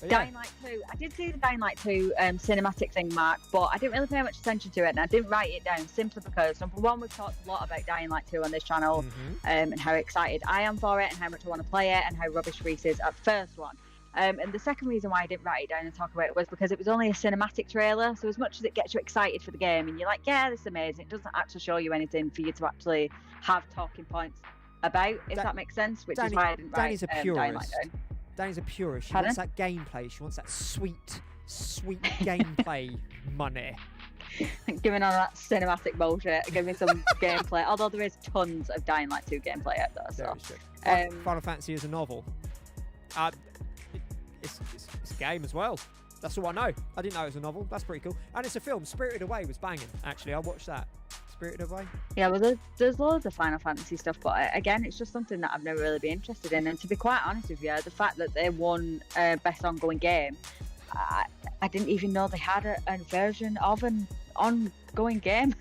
Speaker 1: Yeah.
Speaker 2: Dying Light 2. I did see the Dying Light 2 cinematic thing, Mark, but I didn't really pay much attention to it, and I didn't write it down simply because, number one, we've talked a lot about Dying Light 2 on this channel, and how excited I am for it, and how much I want to play it, and how rubbish Reese is at first one. And the second reason why I didn't write it down and talk about it was because it was only a cinematic trailer, so as much as it gets you excited for the game, and you're like, yeah, this is amazing, it doesn't actually show you anything for you to actually have talking points about, if that makes sense, which is why I didn't write Dying Light down.
Speaker 1: Danny's a purist. She wants that gameplay. She wants that sweet gameplay money.
Speaker 2: Giving on that cinematic bullshit. Give me some gameplay. Although there is tons of Dying Light 2 gameplay out there. So.
Speaker 1: Final Fantasy is a novel. It's a game as well. That's all I know. I didn't know it was a novel. That's pretty cool. And it's a film. Spirited Away was banging, actually. I watched that. Spirited Away.
Speaker 2: Yeah, well, there's loads of Final Fantasy stuff, but again, it's just something that I've never really been interested in. And to be quite honest with you, the fact that they won Best Ongoing Game, I didn't even know they had a version of an ongoing game.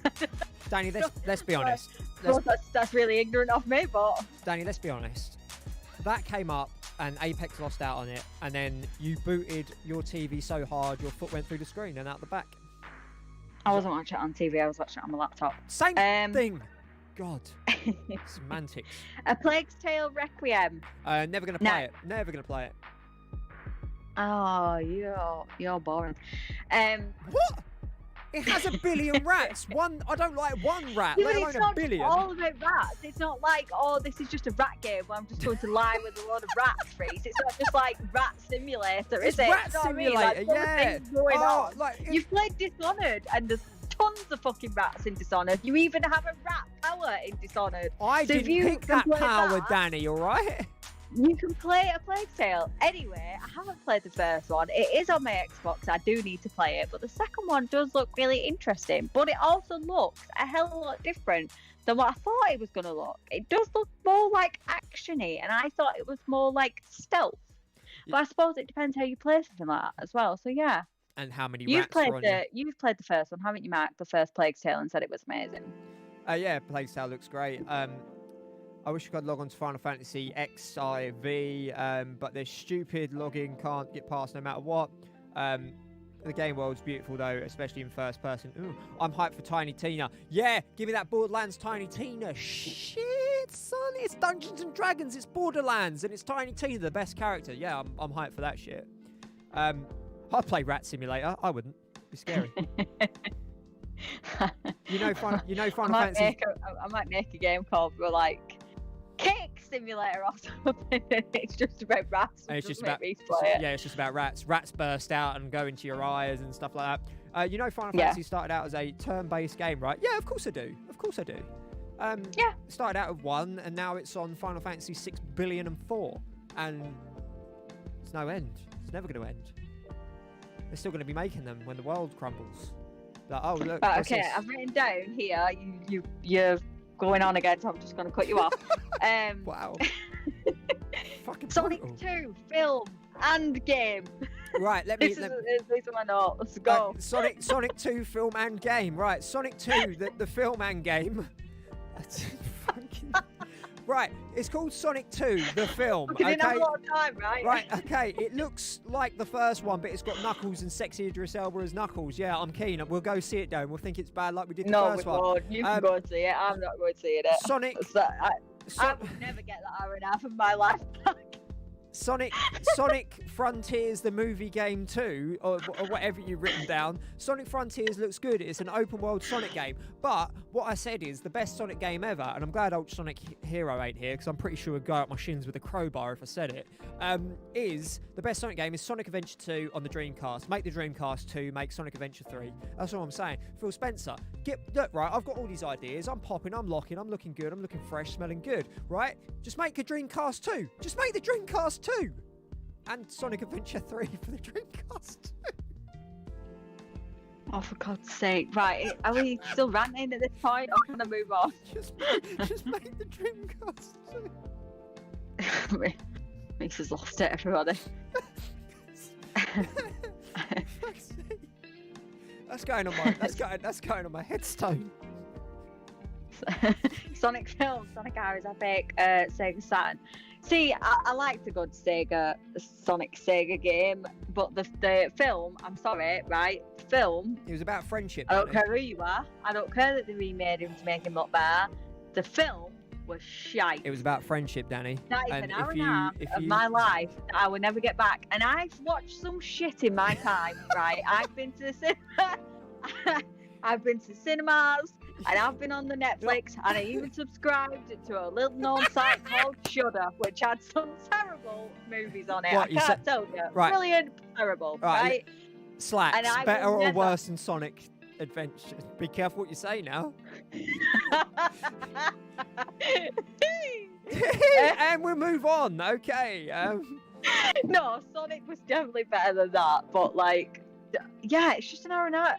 Speaker 1: Danny, let's be honest.
Speaker 2: That's really ignorant of me, but...
Speaker 1: Danny, let's be honest. That came up, and Apex lost out on it, and then you booted your TV so hard your foot went through the screen and out the back.
Speaker 2: I wasn't watching it on TV, I was watching it on my laptop.
Speaker 1: Same thing. God. Semantics.
Speaker 2: A Plague's Tale Requiem.
Speaker 1: Never going to play it. Never going to play it.
Speaker 2: Oh, you're boring.
Speaker 1: What? It has a billion rats. I don't like one rat, let alone a billion.
Speaker 2: It's not all about rats. It's not like, oh, this is just a rat game where I'm just going to lie with a load of rats, Reese. It's not just like Rat Simulator, is it?
Speaker 1: Rat Simulator, yeah.
Speaker 2: You've played Dishonored, and there's tons of fucking rats in Dishonored. You even have a rat power in Dishonored.
Speaker 1: I didn't pick that power, Danny, all right?
Speaker 2: You can play a Plague Tale. Anyway, I haven't played the first one. It is on my Xbox. I do need to play it. But the second one does look really interesting. But it also looks a hell of a lot different than what I thought it was going to look. It does look more like action-y, and I thought it was more like stealth. But I suppose it depends how you play something like that as well. So yeah.
Speaker 1: And how many
Speaker 2: You've
Speaker 1: rats are on you.
Speaker 2: You've played the first one, haven't you, Mark? The first Plague Tale, and said it was amazing.
Speaker 1: Yeah, Plague Tale looks great. I wish I could log on to Final Fantasy XIV, but their stupid login can't get past no matter what. The game world's beautiful though, especially in first person. Ooh, I'm hyped for Tiny Tina. Yeah, give me that Borderlands Tiny Tina. Shit, son, it's Dungeons and Dragons, it's Borderlands, and it's Tiny Tina, the best character. Yeah, I'm hyped for that shit. I'd play Rat Simulator. I wouldn't. It'd be scary. Final Fantasy.
Speaker 2: I might make a game called like Cake Simulator or something. It's just about rats.
Speaker 1: And it's just about it's just about rats. Rats burst out and go into your eyes and stuff like that. Final Fantasy started out as a turn-based game, right? Yeah, of course I do. Started out with 1, and now it's on Final Fantasy 6 billion and 4, and it's no end. It's never going to end. They're still going to be making them when the world crumbles. Like, oh look.
Speaker 2: Okay, I've written down here. You're going on again, so I'm just going to cut you off.
Speaker 1: Wow. Fucking
Speaker 2: Sonic
Speaker 1: brutal.
Speaker 2: 2 film and game.
Speaker 1: Right,
Speaker 2: These are my notes. Let's go.
Speaker 1: Sonic 2 film and game. Right, Sonic 2 the film and game. That's fucking. Right, it's called Sonic 2 the film.
Speaker 2: We didn't have a lot of time, right?
Speaker 1: Right, okay. It looks like the first one, but it's got Knuckles and sexy Idris Elba as Knuckles. Yeah, I'm keen. We'll go see it though, and we'll think it's bad like we did the first one.
Speaker 2: No, you can go and see it. I'm not going to see it.
Speaker 1: Sonic.
Speaker 2: I would never get that hour and a half of my life back.
Speaker 1: Sonic Frontiers, the movie game 2, or whatever you've written down. Sonic Frontiers looks good. It's an open world Sonic game. But what I said is the best Sonic game ever, and I'm glad old Sonic Hero ain't here, because I'm pretty sure he'd go out my shins with a crowbar if I said it, is the best Sonic game is Sonic Adventure 2 on the Dreamcast. Make the Dreamcast 2, make Sonic Adventure 3. That's what I'm saying. Phil Spencer, look, right, I've got all these ideas. I'm popping, I'm locking, I'm looking good, I'm looking fresh, smelling good, right? Just make a Dreamcast 2. Just make the Dreamcast 2. And Sonic Adventure 3 for the Dreamcast 2.
Speaker 2: Oh, for God's sake. Right, are we still ranting at this point, or can I move on?
Speaker 1: Just make the Dreamcast 2.
Speaker 2: Lisa's lost it, everybody.
Speaker 1: That's going on my headstone.
Speaker 2: Sonic film, Sonic Hours Epic, Sega Saturn. See, I liked the good Sonic Sega game, but the film, I'm sorry, right? Film.
Speaker 1: It was about friendship.
Speaker 2: I don't care who you are. I don't care that they remade him to make him look better. The film was shite.
Speaker 1: It was about friendship, Danny.
Speaker 2: That is an hour and a half of my life that I will never get back. And I've watched some shit in my time, right? I've been to the cinema. I've been to cinemas. And I've been on the Netflix, and I even subscribed to a little known site called Shudder, which had some terrible movies on it.
Speaker 1: What,
Speaker 2: I can't tell you.
Speaker 1: Right.
Speaker 2: Brilliant, terrible, right?
Speaker 1: Slacks,
Speaker 2: And I
Speaker 1: better
Speaker 2: will
Speaker 1: or
Speaker 2: never-
Speaker 1: worse than Sonic Adventure? Be careful what you say now. And we'll move on. Okay.
Speaker 2: No, Sonic was definitely better than that, but yeah, it's just an hour and a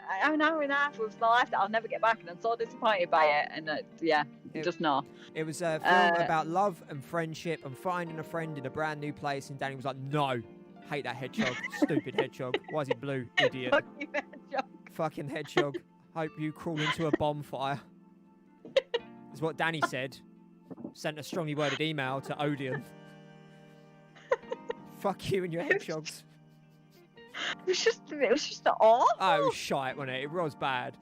Speaker 2: half of my life that I'll never get back, and I'm so disappointed by it. And just no.
Speaker 1: It was a film about love and friendship and finding a friend in a brand new place, and Danny was like, no, hate that hedgehog. Stupid hedgehog. Why is he blue? Idiot. Fucking hedgehog. Hope you crawl into a bonfire. Is what Danny said. Sent a strongly worded email to Odeon. Fuck you and your hedgehogs.
Speaker 2: It was just awful.
Speaker 1: Oh, it was shite, wasn't it? It was bad.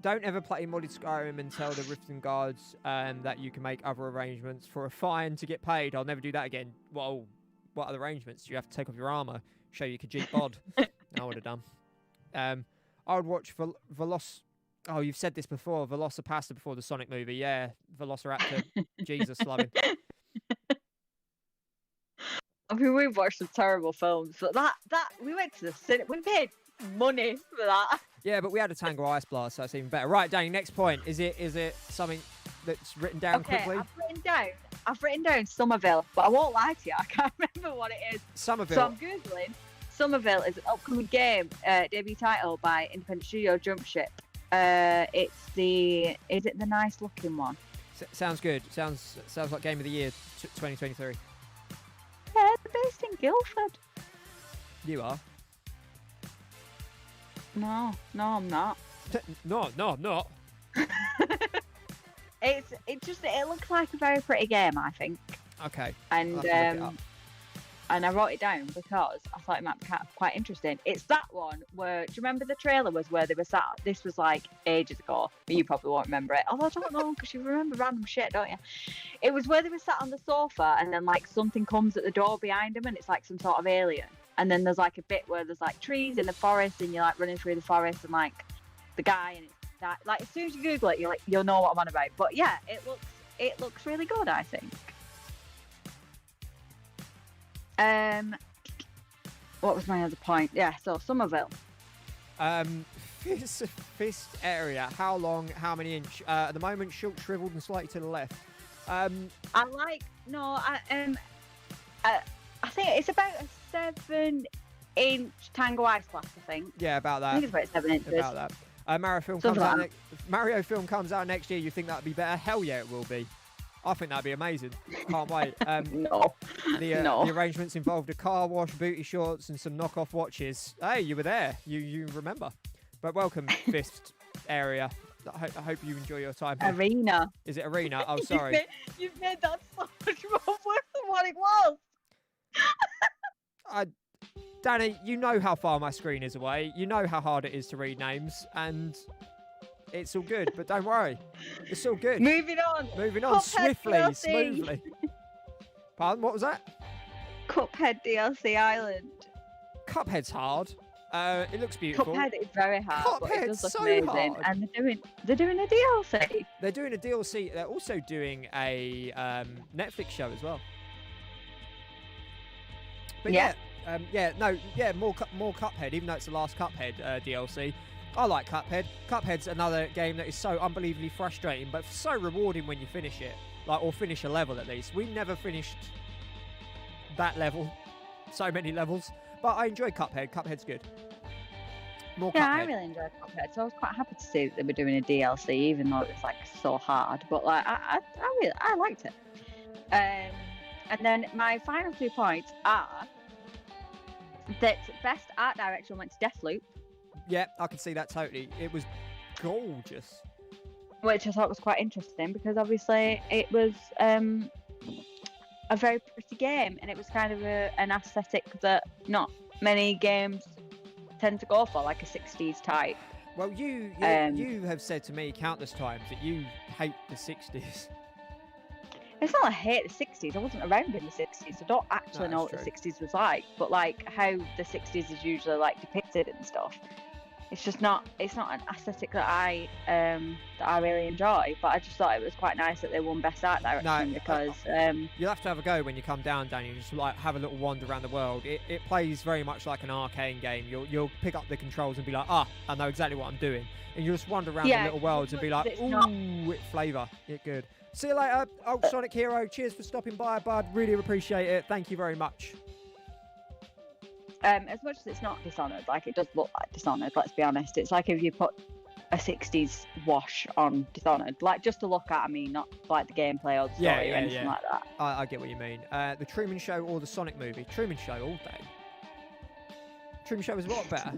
Speaker 1: Don't ever play modded Skyrim and tell the Riften guards that you can make other arrangements for a fine to get paid. I'll never do that again. Well, what other arrangements? Do you have to take off your armor? Show you Khajiit bod? I would have done. I would watch Oh, you've said this before. Velocipasta before the Sonic movie. Yeah, Velociraptor. Jesus, love him.
Speaker 2: I mean, we've watched some terrible films, but that we went to the cinema. We paid money for that.
Speaker 1: Yeah, but we had a Tango Ice Blast, so that's even better. Right, Danny, next point. Is it something that's written down quickly?
Speaker 2: I've written down I've written down Somerville, but I won't lie to you, I can't remember what it is.
Speaker 1: Somerville.
Speaker 2: So I'm googling. Somerville is an upcoming game, debut title by independent studio Jump Ship. Is it the nice looking one?
Speaker 1: Sounds good. Sounds like game of the year 2023.
Speaker 2: Yeah, they're based in Guildford.
Speaker 1: You are.
Speaker 2: No, I'm not.
Speaker 1: No, I'm not.
Speaker 2: It looks like a very pretty game, I think.
Speaker 1: Okay.
Speaker 2: And
Speaker 1: I'll have to look it up.
Speaker 2: and I wrote it down because I thought it might be quite interesting. It's that one where, do you remember the trailer was where they were sat? This was like ages ago, but you probably won't remember it. Although I don't know, because you remember random shit, don't you? It was where they were sat on the sofa and then like something comes at the door behind them and it's like some sort of alien. And then there's like a bit where there's like trees in the forest and you're like running through the forest and like the guy and it's that, like as soon as you Google it, you'll know what I'm on about. But yeah, it looks really good, I think. What was my other point? Yeah, so Somerville.
Speaker 1: Fist area. How long? How many inch? At the moment, short, shriveled, and slightly to the left.
Speaker 2: I think it's about a 7-inch Tango Ice Blast. I think.
Speaker 1: Yeah, about that.
Speaker 2: I think it's about 7 inches.
Speaker 1: About that. Mario film comes out next year. You think that'd be better? Hell yeah, it will be. I think that'd be amazing. Can't wait.
Speaker 2: No.
Speaker 1: The arrangements involved a car wash, booty shorts, and some knockoff watches. Hey, you were there. You remember. But welcome, Fist area. I hope you enjoy your time here.
Speaker 2: Arena.
Speaker 1: Is it arena? Oh, sorry.
Speaker 2: You've made that so much more worse than what it was.
Speaker 1: Danny, you know how far my screen is away. You know how hard it is to read names, and it's all good. But don't worry, it's all good.
Speaker 2: Moving on. Cuphead
Speaker 1: Swiftly,
Speaker 2: DLC.
Speaker 1: smoothly. Pardon? What was that?
Speaker 2: Cuphead DLC Island.
Speaker 1: Cuphead's hard. It looks beautiful.
Speaker 2: Cuphead is very hard, but it
Speaker 1: Cuphead's
Speaker 2: does look
Speaker 1: so
Speaker 2: amazing.
Speaker 1: hard.
Speaker 2: And they're doing a DLC.
Speaker 1: They're doing a DLC. They're also doing a Netflix show as well. But more Cuphead. Even though it's the last Cuphead DLC, I like Cuphead. Cuphead's another game that is so unbelievably frustrating, but so rewarding when you finish it, or finish a level at least. We never finished that level, so many levels, but I enjoy Cuphead. Cuphead's good. More
Speaker 2: Yeah,
Speaker 1: Cuphead.
Speaker 2: I really enjoyed Cuphead, so I was quite happy to see that they were doing a DLC, even though it was like so hard. But like, I liked it. And then my final 2 points are that best art direction went to Deathloop,
Speaker 1: Yeah, I can see that totally. It was gorgeous.
Speaker 2: which I thought was quite interesting because obviously it was a very pretty game and it was kind of an aesthetic that not many games tend to go for, like a 60s type.
Speaker 1: Well, you have said to me countless times that you hate the 60s.
Speaker 2: It's not like I hate the 60s. I wasn't around in the 60s, so I don't actually know what
Speaker 1: true.
Speaker 2: the 60s was like. But like how the 60s is usually like depicted and stuff. It's just not. It's not an aesthetic that I really enjoy. But I just thought it was quite nice that they won best art direction because
Speaker 1: You'll have to have a go when you come down, Danny. Just like have a little wander around the world. It plays very much like an arcade game. You'll pick up the controls and be like, I know exactly what I'm doing, and you'll just wander around the little worlds and be like, ooh, it flavour, it good. See you later, old Sonic Hero. Cheers for stopping by, bud. Really appreciate it. Thank you very much.
Speaker 2: as much as it's not Dishonored, like it does look like Dishonored. Let's be honest. It's like if you put a 60s wash on Dishonored, like just to look at. I mean, not like the gameplay or the story or anything like that.
Speaker 1: I get what you mean. The Truman Show or the Sonic movie? Truman Show all day. Truman Show was a lot better.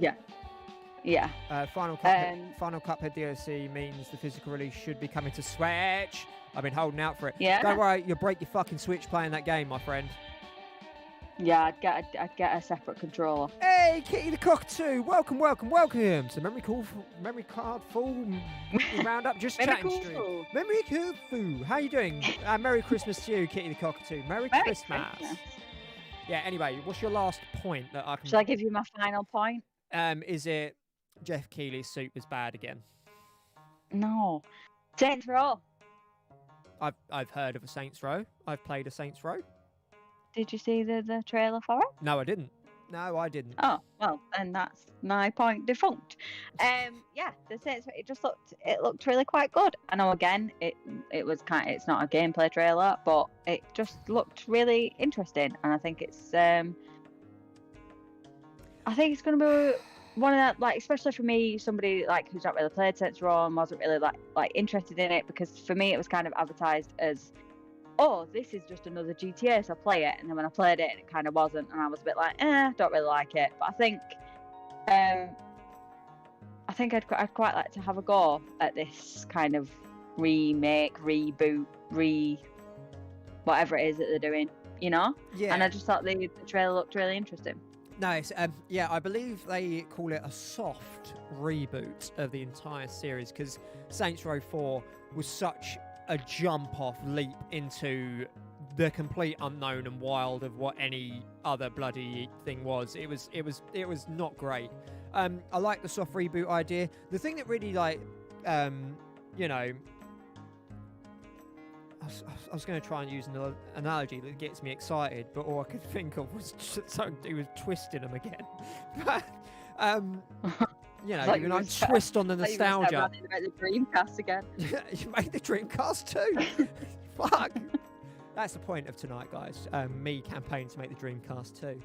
Speaker 2: Yeah.
Speaker 1: Final Cuphead DLC means the physical release should be coming to Switch. I've been holding out for it.
Speaker 2: Yeah.
Speaker 1: Don't worry, you'll break your fucking Switch playing that game, my friend.
Speaker 2: Yeah, I'd get a separate controller.
Speaker 1: Hey, Kitty the Cockatoo! Welcome to Memory Card Full Roundup. Just chatting stream. Memory Card Full. How you doing? Merry Christmas to you, Kitty the Cockatoo. Merry Christmas. Yeah. Anyway, what's your last point that I can?
Speaker 2: Shall I give you my final point?
Speaker 1: Is it Jeff Keighley's suit was bad again?
Speaker 2: No. Saints Row.
Speaker 1: I've heard of a Saints Row. I've played a Saints Row.
Speaker 2: Did you see the trailer for it?
Speaker 1: No, I didn't. No, I didn't.
Speaker 2: Oh well, then that's my point defunct. Yeah, the Saints. It looked really quite good. I know again, it was it's not a gameplay trailer, but it just looked really interesting, and I think it's going to be one of that, like, especially for me, somebody like who's not really played Saints Row and wasn't really like interested in it, because for me it was kind of advertised as, oh, this is just another GTA, so I play it. And then when I played it, it kind of wasn't, and I was a bit like, don't really like it. But I think I'd quite like to have a go at this kind of remake, reboot, whatever it is that they're doing, you know?
Speaker 1: Yeah.
Speaker 2: And I just thought the trailer looked really interesting.
Speaker 1: Nice. Yeah, I believe they call it a soft reboot of the entire series, because Saints Row 4 was such a jump-off leap into the complete unknown and wild of what any other bloody thing was. It was not great. I like the soft reboot idea. The thing that really, like, you know, I was going to try and use an analogy that gets me excited, but all I could think of was something to do with twisting them again. But, you know, you can twist on the nostalgia.
Speaker 2: You about the Dreamcast again.
Speaker 1: You made the Dreamcast too. Fuck. That's the point of tonight, guys. Me campaigning to make the Dreamcast too.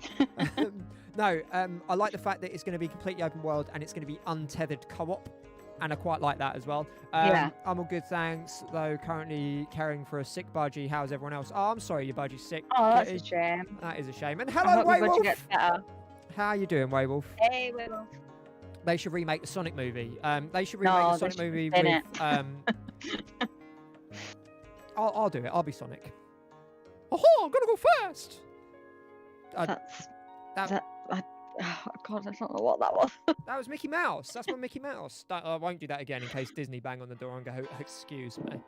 Speaker 1: No, I like the fact that it's going to be completely open world and it's going to be untethered co-op. And I quite like that as well.
Speaker 2: Yeah.
Speaker 1: I'm all good, thanks. Though currently caring for a sick budgie. How's everyone else? Oh, I'm sorry, your budgie's sick.
Speaker 2: Oh, that's a shame.
Speaker 1: That is a shame. And
Speaker 2: I
Speaker 1: hello,
Speaker 2: hope your budgie
Speaker 1: Waywolf.
Speaker 2: gets better.
Speaker 1: How you doing, Waywolf?
Speaker 2: Hey, Waywolf.
Speaker 1: They should remake the Sonic movie. They should remake the Sonic movie with. I'll do it. I'll be Sonic. Oh, I'm gonna go first.
Speaker 2: Oh God, I don't know what that was.
Speaker 1: That was Mickey Mouse. That's what Mickey Mouse. I won't do that again in case Disney bang on the door and go, excuse me,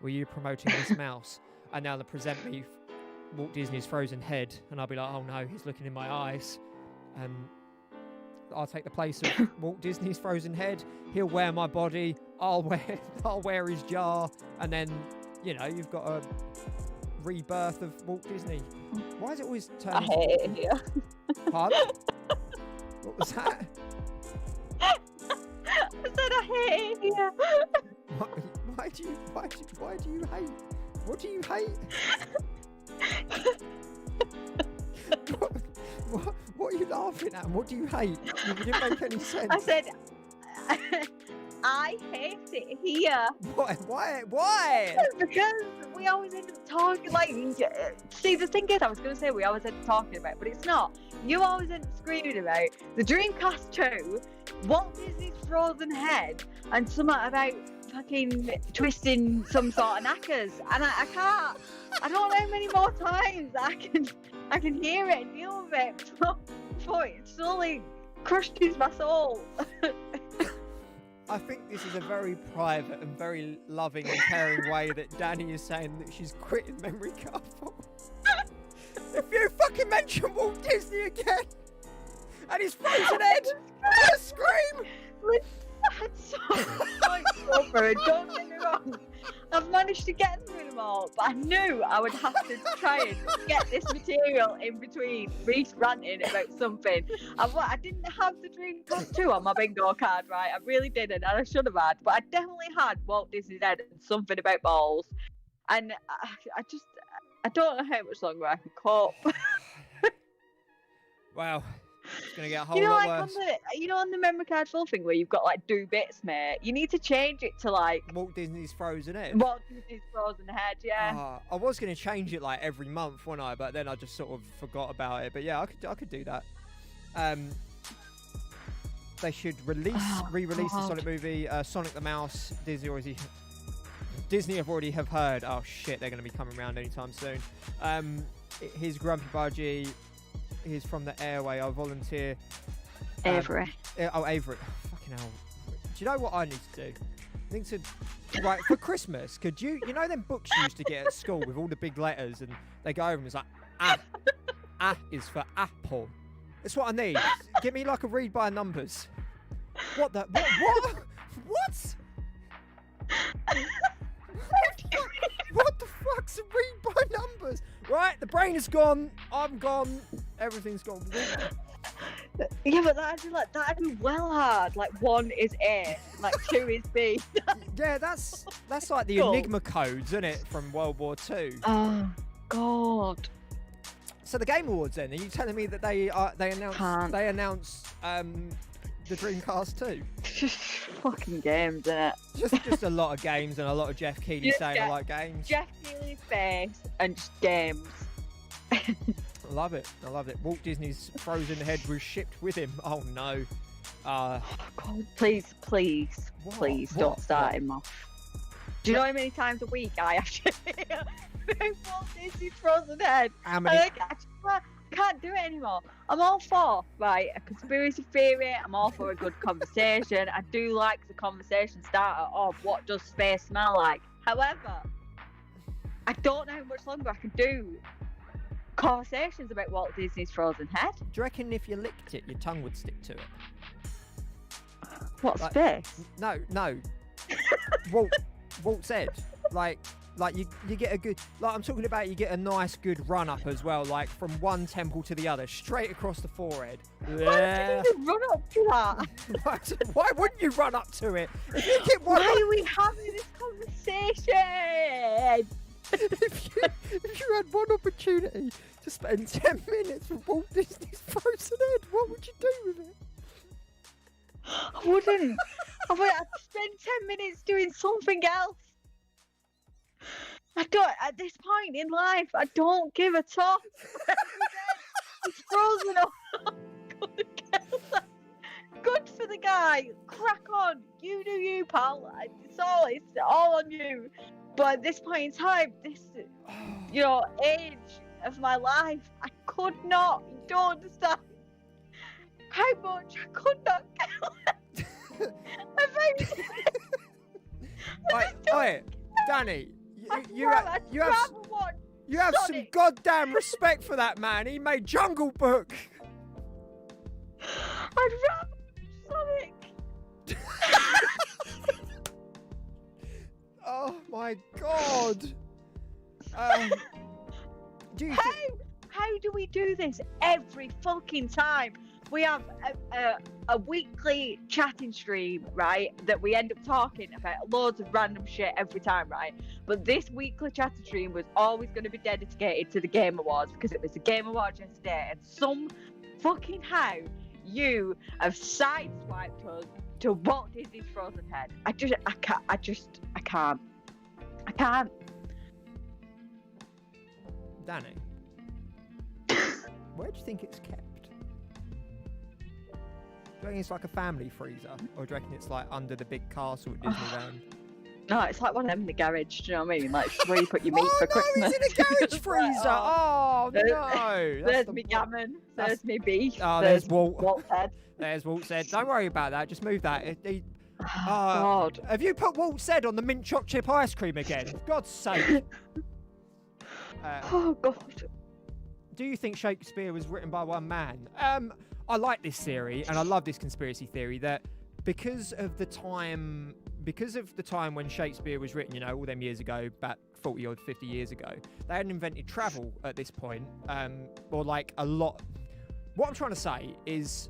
Speaker 1: were you promoting this mouse? And now they present me Walt Disney's frozen head, and I'll be like, oh no, he's looking in my eyes. And I'll take the place of Walt Disney's frozen head. He'll wear my body. I'll wear his jar, and then, you know, you've got a rebirth of Walt Disney. Why is it always turning?
Speaker 2: I hate it here.
Speaker 1: Pardon? What was that?
Speaker 2: I said I hate it here.
Speaker 1: Why do you hate? What do you hate? What are you laughing at? And what do you hate? It didn't make any sense.
Speaker 2: I said I hate it here.
Speaker 1: Why?
Speaker 2: Because we always end up talking, like, see, the thing is, I was going to say we always end up talking about it, but it's not. You always end up screaming about the Dreamcast 2, Walt Disney's frozen head, and something about fucking twisting some sort of knackers. And I can't. I don't know how many more times I can hear it and deal with it before it slowly crushes my soul.
Speaker 1: I think this is a very private and very loving and caring way that Danny is saying that she's quitting Memory Card for. If you fucking mention Walt Disney again and his frozen head, I'm gonna scream!
Speaker 2: That's so over. Don't get me wrong. I've managed to get through them all, but I knew I would have to try and get this material in between Reese ranting about something. I didn't have the Dreamcast 2 on my bingo card, right? I really didn't, and I should have had, but I definitely had Walt Disney's head and something about balls. And I don't know how much longer I can cope.
Speaker 1: Wow. It's gonna get a whole lot worse.
Speaker 2: On the memory card full thing where you've got like do bits, mate. You need to change it to like
Speaker 1: Walt Disney's frozen head.
Speaker 2: Walt Disney's frozen head, yeah.
Speaker 1: I was gonna change it like every month, wasn't I? But then I just sort of forgot about it. But yeah, I could do that. They should re-release the Sonic movie. Sonic the Mouse. Disney have already heard. Oh shit, they're gonna be coming around anytime soon. His Grumpy Budgie. He's from the airway. I volunteer.
Speaker 2: Avery.
Speaker 1: Avery. Oh, fucking hell. Do you know what I need to do? I think to right for Christmas. Could you know them books you used to get at school with all the big letters, and they go over and it's like A is for apple. That's what I need. Give me like a read by numbers. What? What? What the fuck's a read by numbers? Right, the brain is gone. I'm gone. Everything's gone.
Speaker 2: Yeah, but that'd be well hard. Like 1 is A, like 2 is B.
Speaker 1: Yeah, that's like the
Speaker 2: Cool.
Speaker 1: Enigma codes, isn't it, from World War II?
Speaker 2: Oh God.
Speaker 1: So the Game Awards, then, are you telling me that they
Speaker 2: Can't.
Speaker 1: announced the Dreamcast 2?
Speaker 2: Just fucking games, innit?
Speaker 1: Just a lot of games and a lot of Jeff Keighley
Speaker 2: Just
Speaker 1: saying I like games.
Speaker 2: Jeff Keighley's face and just games.
Speaker 1: I love it. I love it. Walt Disney's frozen head was shipped with him. Oh no.
Speaker 2: God, please,
Speaker 1: What?
Speaker 2: don't start him off. Do you know how many times a week I have to hear Walt Disney's frozen head?
Speaker 1: How
Speaker 2: And
Speaker 1: many?
Speaker 2: I can't do it anymore. I'm all for, right, a conspiracy theory. I'm all for a good conversation. I do like the conversation starter of what does space smell like. However, I don't know how much longer I can do conversations about Walt Disney's frozen head.
Speaker 1: Do you reckon if you licked it, your tongue would stick to it?
Speaker 2: What
Speaker 1: Like-
Speaker 2: space?
Speaker 1: No. Walt said, like you get a good, like I'm talking about, you get a nice good run up as well, like from one temple to the other, straight across the forehead.
Speaker 2: Why did you even run up to that?
Speaker 1: Why wouldn't you run up to it? If you get one,
Speaker 2: Why are we having this conversation?
Speaker 1: if you had one opportunity to spend 10 minutes with Walt Disney's frozen head, what would you do with it?
Speaker 2: I wouldn't. I'd spend 10 minutes doing something else. I don't, at this point in life, I don't give a toss. It's frozen up. Good for the guy. Crack on. You do you, pal. It's all on you. But at this point in time, this, age of my life, I could not. You don't understand how much I could not kill.
Speaker 1: Oi, Danny, you have some
Speaker 2: Sonic.
Speaker 1: goddamn respect for that man. He made Jungle Book.
Speaker 2: I'd rather Sonic.
Speaker 1: Oh my god. Do you
Speaker 2: How do we do this every fucking time? We have a weekly chatting stream, right? That we end up talking about loads of random shit every time, right? But this weekly chatting stream was always going to be dedicated to the Game Awards because it was the Game Awards yesterday, and some fucking how you have sideswiped us to Walt Disney's Frozen Head. I can't.
Speaker 1: Danny, where do you think it's kept? Do you reckon it's like a family freezer? Or do you reckon it's like under the big castle at Disneyland?
Speaker 2: No, it's like one of them in the garage. Do you know what I mean? Like where you put your meat for
Speaker 1: no,
Speaker 2: Christmas.
Speaker 1: it's in a garage freezer! Oh,
Speaker 2: There's-
Speaker 1: no!
Speaker 2: There's me gammon.
Speaker 1: that's-
Speaker 2: There's me beef.
Speaker 1: Oh, there's Walt.
Speaker 2: Walt's head.
Speaker 1: There's Walt said. Don't worry about that. Just move that.
Speaker 2: God.
Speaker 1: Have you put Walt said on the mint choc chip ice cream again? For God's sake.
Speaker 2: Oh God.
Speaker 1: Do you think Shakespeare was written by one man? I like this theory, and I love this conspiracy theory that because of the time when Shakespeare was written, all them years ago, about 40 or 50 years ago, they hadn't invented travel at this point, or like a lot. What I'm trying to say is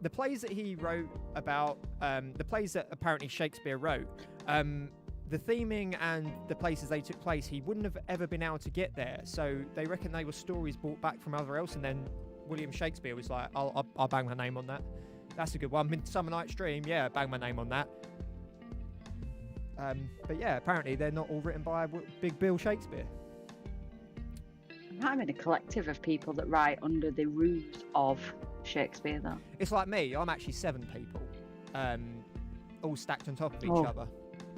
Speaker 1: the plays that he wrote about, the plays that apparently Shakespeare wrote, the theming and the places they took place, he wouldn't have ever been able to get there. So they reckon they were stories brought back from everywhere else, and then William Shakespeare was like, I'll bang my name on that. That's a good one. Midsummer Night's Dream, yeah, bang my name on that. But yeah, apparently they're not all written by Big Bill Shakespeare.
Speaker 2: I'm in a collective of people that write under the ruse of Shakespeare, though.
Speaker 1: It's like me. I'm actually 7 people, all stacked on top of each
Speaker 2: Oh.
Speaker 1: other.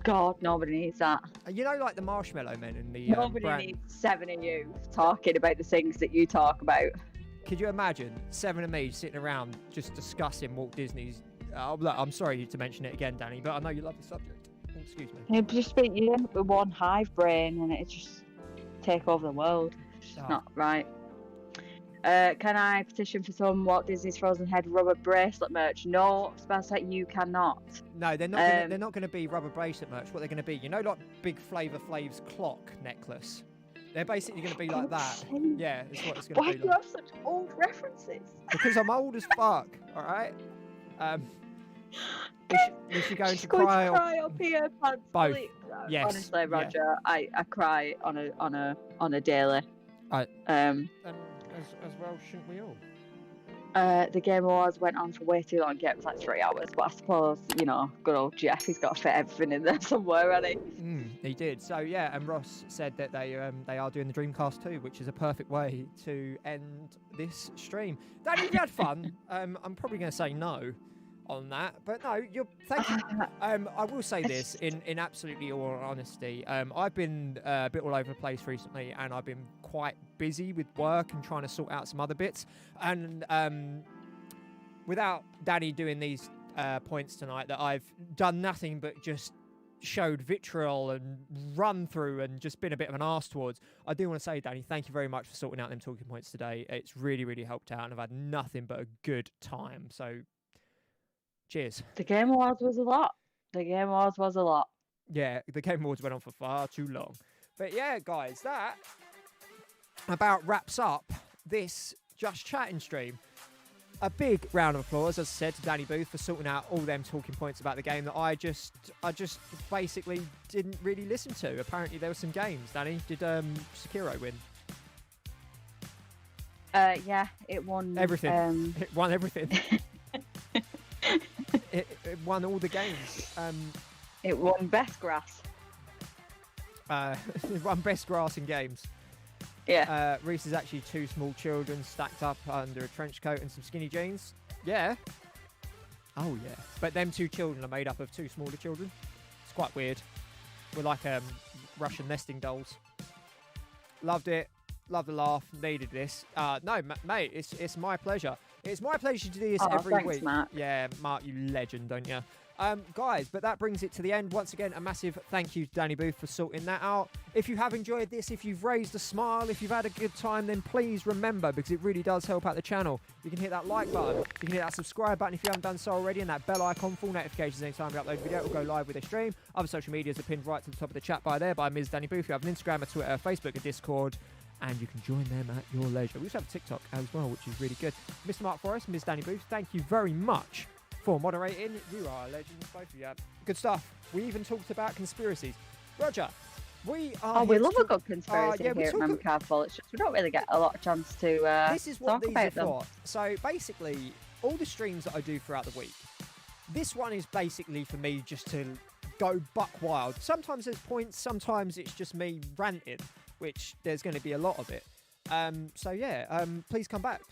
Speaker 2: God, nobody needs that.
Speaker 1: Like the Marshmallow Men and the
Speaker 2: Nobody needs 7 of you talking about the things that you talk about.
Speaker 1: Could you imagine 7 of me sitting around just discussing Walt Disney's? Look, I'm sorry to mention it again, Danny, but I know you love the subject. Oh, excuse me.
Speaker 2: It'd just be you end up with one hive brain and it'd just take over the world. It's just
Speaker 1: Oh.
Speaker 2: not right. Can I petition for some Walt Disney's Frozen Head rubber bracelet merch? No, Spaztech, you cannot.
Speaker 1: No, they're not. They're not going to be rubber bracelet merch. What they're going to be, like Big Flavor Flav's clock necklace. They're basically going to be like that.
Speaker 2: Insane.
Speaker 1: Yeah, it's what it's going
Speaker 2: Why
Speaker 1: to
Speaker 2: do
Speaker 1: be
Speaker 2: you
Speaker 1: like.
Speaker 2: have such old references?
Speaker 1: Because I'm old as fuck. All right. Is she going
Speaker 2: She's
Speaker 1: to
Speaker 2: going
Speaker 1: cry
Speaker 2: to
Speaker 1: or
Speaker 2: cry or pee her pants?
Speaker 1: both?
Speaker 2: Please.
Speaker 1: Yes.
Speaker 2: Honestly,
Speaker 1: Yeah.
Speaker 2: Roger, I cry on a daily.
Speaker 1: Right.
Speaker 2: Um,
Speaker 1: As well, shouldn't we all?
Speaker 2: the Game Awards went on for way too long. Yeah, it was like 3 hours. But I suppose, you know, good old Jeff, he's got to fit everything in there somewhere, hasn't he?
Speaker 1: He did. So yeah, and Ross said that they are doing the Dreamcast too, which is a perfect way to end this stream. Danny, have you had fun? I'm probably going to say no on that, but no, thank you. I will say this in absolutely all honesty. I've been a bit all over the place recently, and I've been quite busy with work and trying to sort out some other bits. And without Danny doing these points tonight, that I've done nothing but just showed vitriol and run through and just been a bit of an arse towards. I do want to say, Danny, thank you very much for sorting out them talking points today. It's really, really helped out, and I've had nothing but a good time. So cheers.
Speaker 2: The Game Awards was a lot.
Speaker 1: Yeah, the Game Awards went on for far too long. But yeah, guys, that about wraps up this Just Chatting stream. A big round of applause, as I said, to Danny Booth for sorting out all them talking points about the game that I just basically didn't really listen to. Apparently there were some games. Danny, did Sekiro win?
Speaker 2: Yeah, it won
Speaker 1: everything. It won everything. it won all the games.
Speaker 2: It won best grass.
Speaker 1: It won best grass in games.
Speaker 2: Yeah.
Speaker 1: Reese is actually 2 small children stacked up under a trench coat and some skinny jeans. Yeah. Oh, yeah. But them 2 children are made up of 2 smaller children. It's quite weird. We're like Russian nesting dolls. Loved it. Loved the laugh. Needed this. No, mate, it's my pleasure. It's my pleasure to do this every
Speaker 2: thanks,
Speaker 1: week.
Speaker 2: Mark.
Speaker 1: Yeah, Mark, you legend, don't you? Guys, but that brings it to the end. Once again, a massive thank you to Danny Booth for sorting that out. If you have enjoyed this, if you've raised a smile, if you've had a good time, then please remember, because it really does help out the channel, you can hit that like button, you can hit that subscribe button if you haven't done so already, and that bell icon for notifications anytime we upload a video. It will go live with a stream. Other social medias are pinned right to the top of the chat bar there by Ms. Danny Booth. You have an Instagram, a Twitter, a Facebook, a Discord, and you can join them at your leisure. We also have a TikTok as well, which is really good. Mr. Mark Forrest, Ms. Danny Booth, thank you very much for moderating. You are a legend, both of you. Good stuff. We even talked about conspiracies. Roger, we are.
Speaker 2: We love a good conspiracy
Speaker 1: yeah,
Speaker 2: here at Memory Card Full. It's just we don't really get a lot of chance to
Speaker 1: this is what
Speaker 2: talk
Speaker 1: these
Speaker 2: about
Speaker 1: are
Speaker 2: them.
Speaker 1: for. So basically, all the streams that I do throughout the week, this one is basically for me just to go buck wild. Sometimes there's points, sometimes it's just me ranting, which there's going to be a lot of it. So yeah, please come back,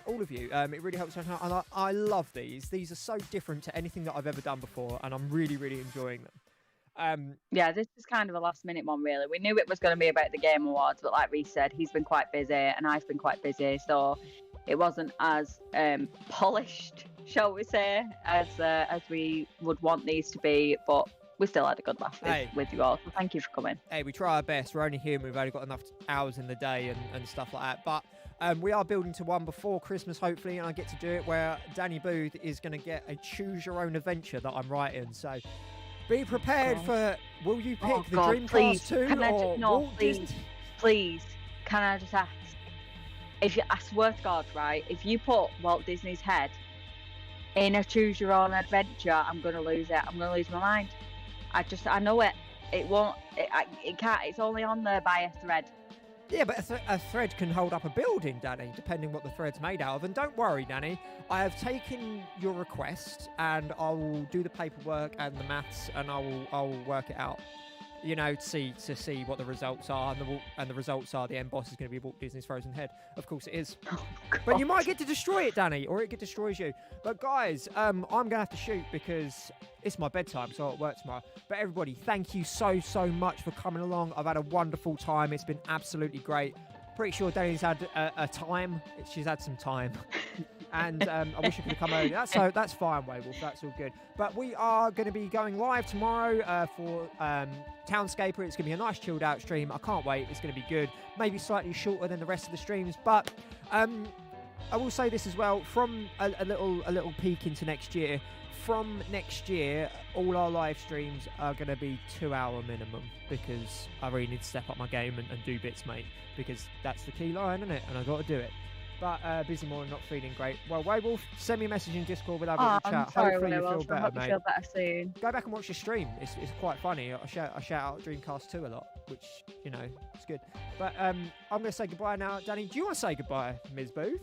Speaker 1: all of you. It really helps me out, and I love these. These are so different to anything that I've ever done before, and I'm really, really enjoying them.
Speaker 2: Yeah, this is kind of a last minute one, really. We knew it was going to be about the Game Awards, but like Reece said, he's been quite busy, and I've been quite busy, so it wasn't as polished, shall we say, as we would want these to be, but we still had a good laugh with you all, so thank you for coming.
Speaker 1: Hey, we try our best. We're only human. We've only got enough hours in the day and stuff like that. But we are building to one before Christmas, hopefully, and I get to do it where Danny Booth is going to get a choose-your-own-adventure that I'm writing. So be prepared for, will you pick the Dreamcast 2 or Walt Disney?
Speaker 2: Please, can I just ask? I swear to God, right, if you put Walt Disney's head in a choose-your-own-adventure, I'm going to lose it. I'm going to lose my mind. I know it. It won't. It can't. It's only on there by a thread.
Speaker 1: Yeah, but a thread can hold up a building, Danny, depending what the thread's made out of. And don't worry, Danny, I have taken your request, and I will do the paperwork and the maths, and I will work it out. You know, to see what the results are, and the results are the end boss is going to be Walt Disney's Frozen Head. Of course it is.
Speaker 2: Oh,
Speaker 1: but you might get to destroy it, Danny, or it destroys you. But guys, I'm going to have to shoot because it's my bedtime, so I'll work tomorrow. But everybody, thank you so much for coming along. I've had a wonderful time. It's been absolutely great. Pretty sure Danny's had a time. She's had some time. And I wish you could come earlier. That's fine, Waywolf. That's all good. But we are going to be going live tomorrow for Townscaper. It's going to be a nice chilled out stream. I can't wait. It's going to be good. Maybe slightly shorter than the rest of the streams. But I will say this as well, from a little peek into next year. From next year, all our live streams are going to be 2-hour minimum because I really need to step up my game and do bits, mate, because that's the key line, isn't it? And I've got to do it. But busy morning, not feeling great. Well, Waywolf, send me a message in Discord. We'll have a
Speaker 2: I'm
Speaker 1: chat.
Speaker 2: sorry,
Speaker 1: Hopefully you
Speaker 2: Willow.
Speaker 1: feel
Speaker 2: I
Speaker 1: better,
Speaker 2: hope you
Speaker 1: mate.
Speaker 2: feel better soon.
Speaker 1: Go back and watch the stream. It's quite funny. I shout out Dreamcast 2 a lot, which, you know, it's good. But I'm going to say goodbye now. Danny, do you want to say goodbye, Ms. Booth?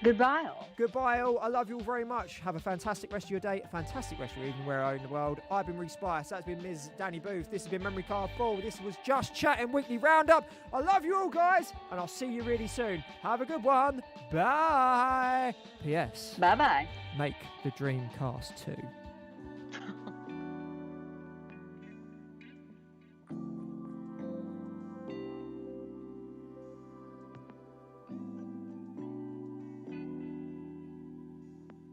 Speaker 2: Goodbye, all.
Speaker 1: Goodbye, all. I love you all very much. Have a fantastic rest of your day, a fantastic rest of your evening, where in the world. I've been Reece Spice. That's been Ms. Danny Booth. This has been Memory Card Full. This was Just Chatting Weekly Roundup. I love you all, guys, and I'll see you really soon. Have a good one. Bye. P.S.
Speaker 2: Bye-bye.
Speaker 1: Make the Dreamcast 2.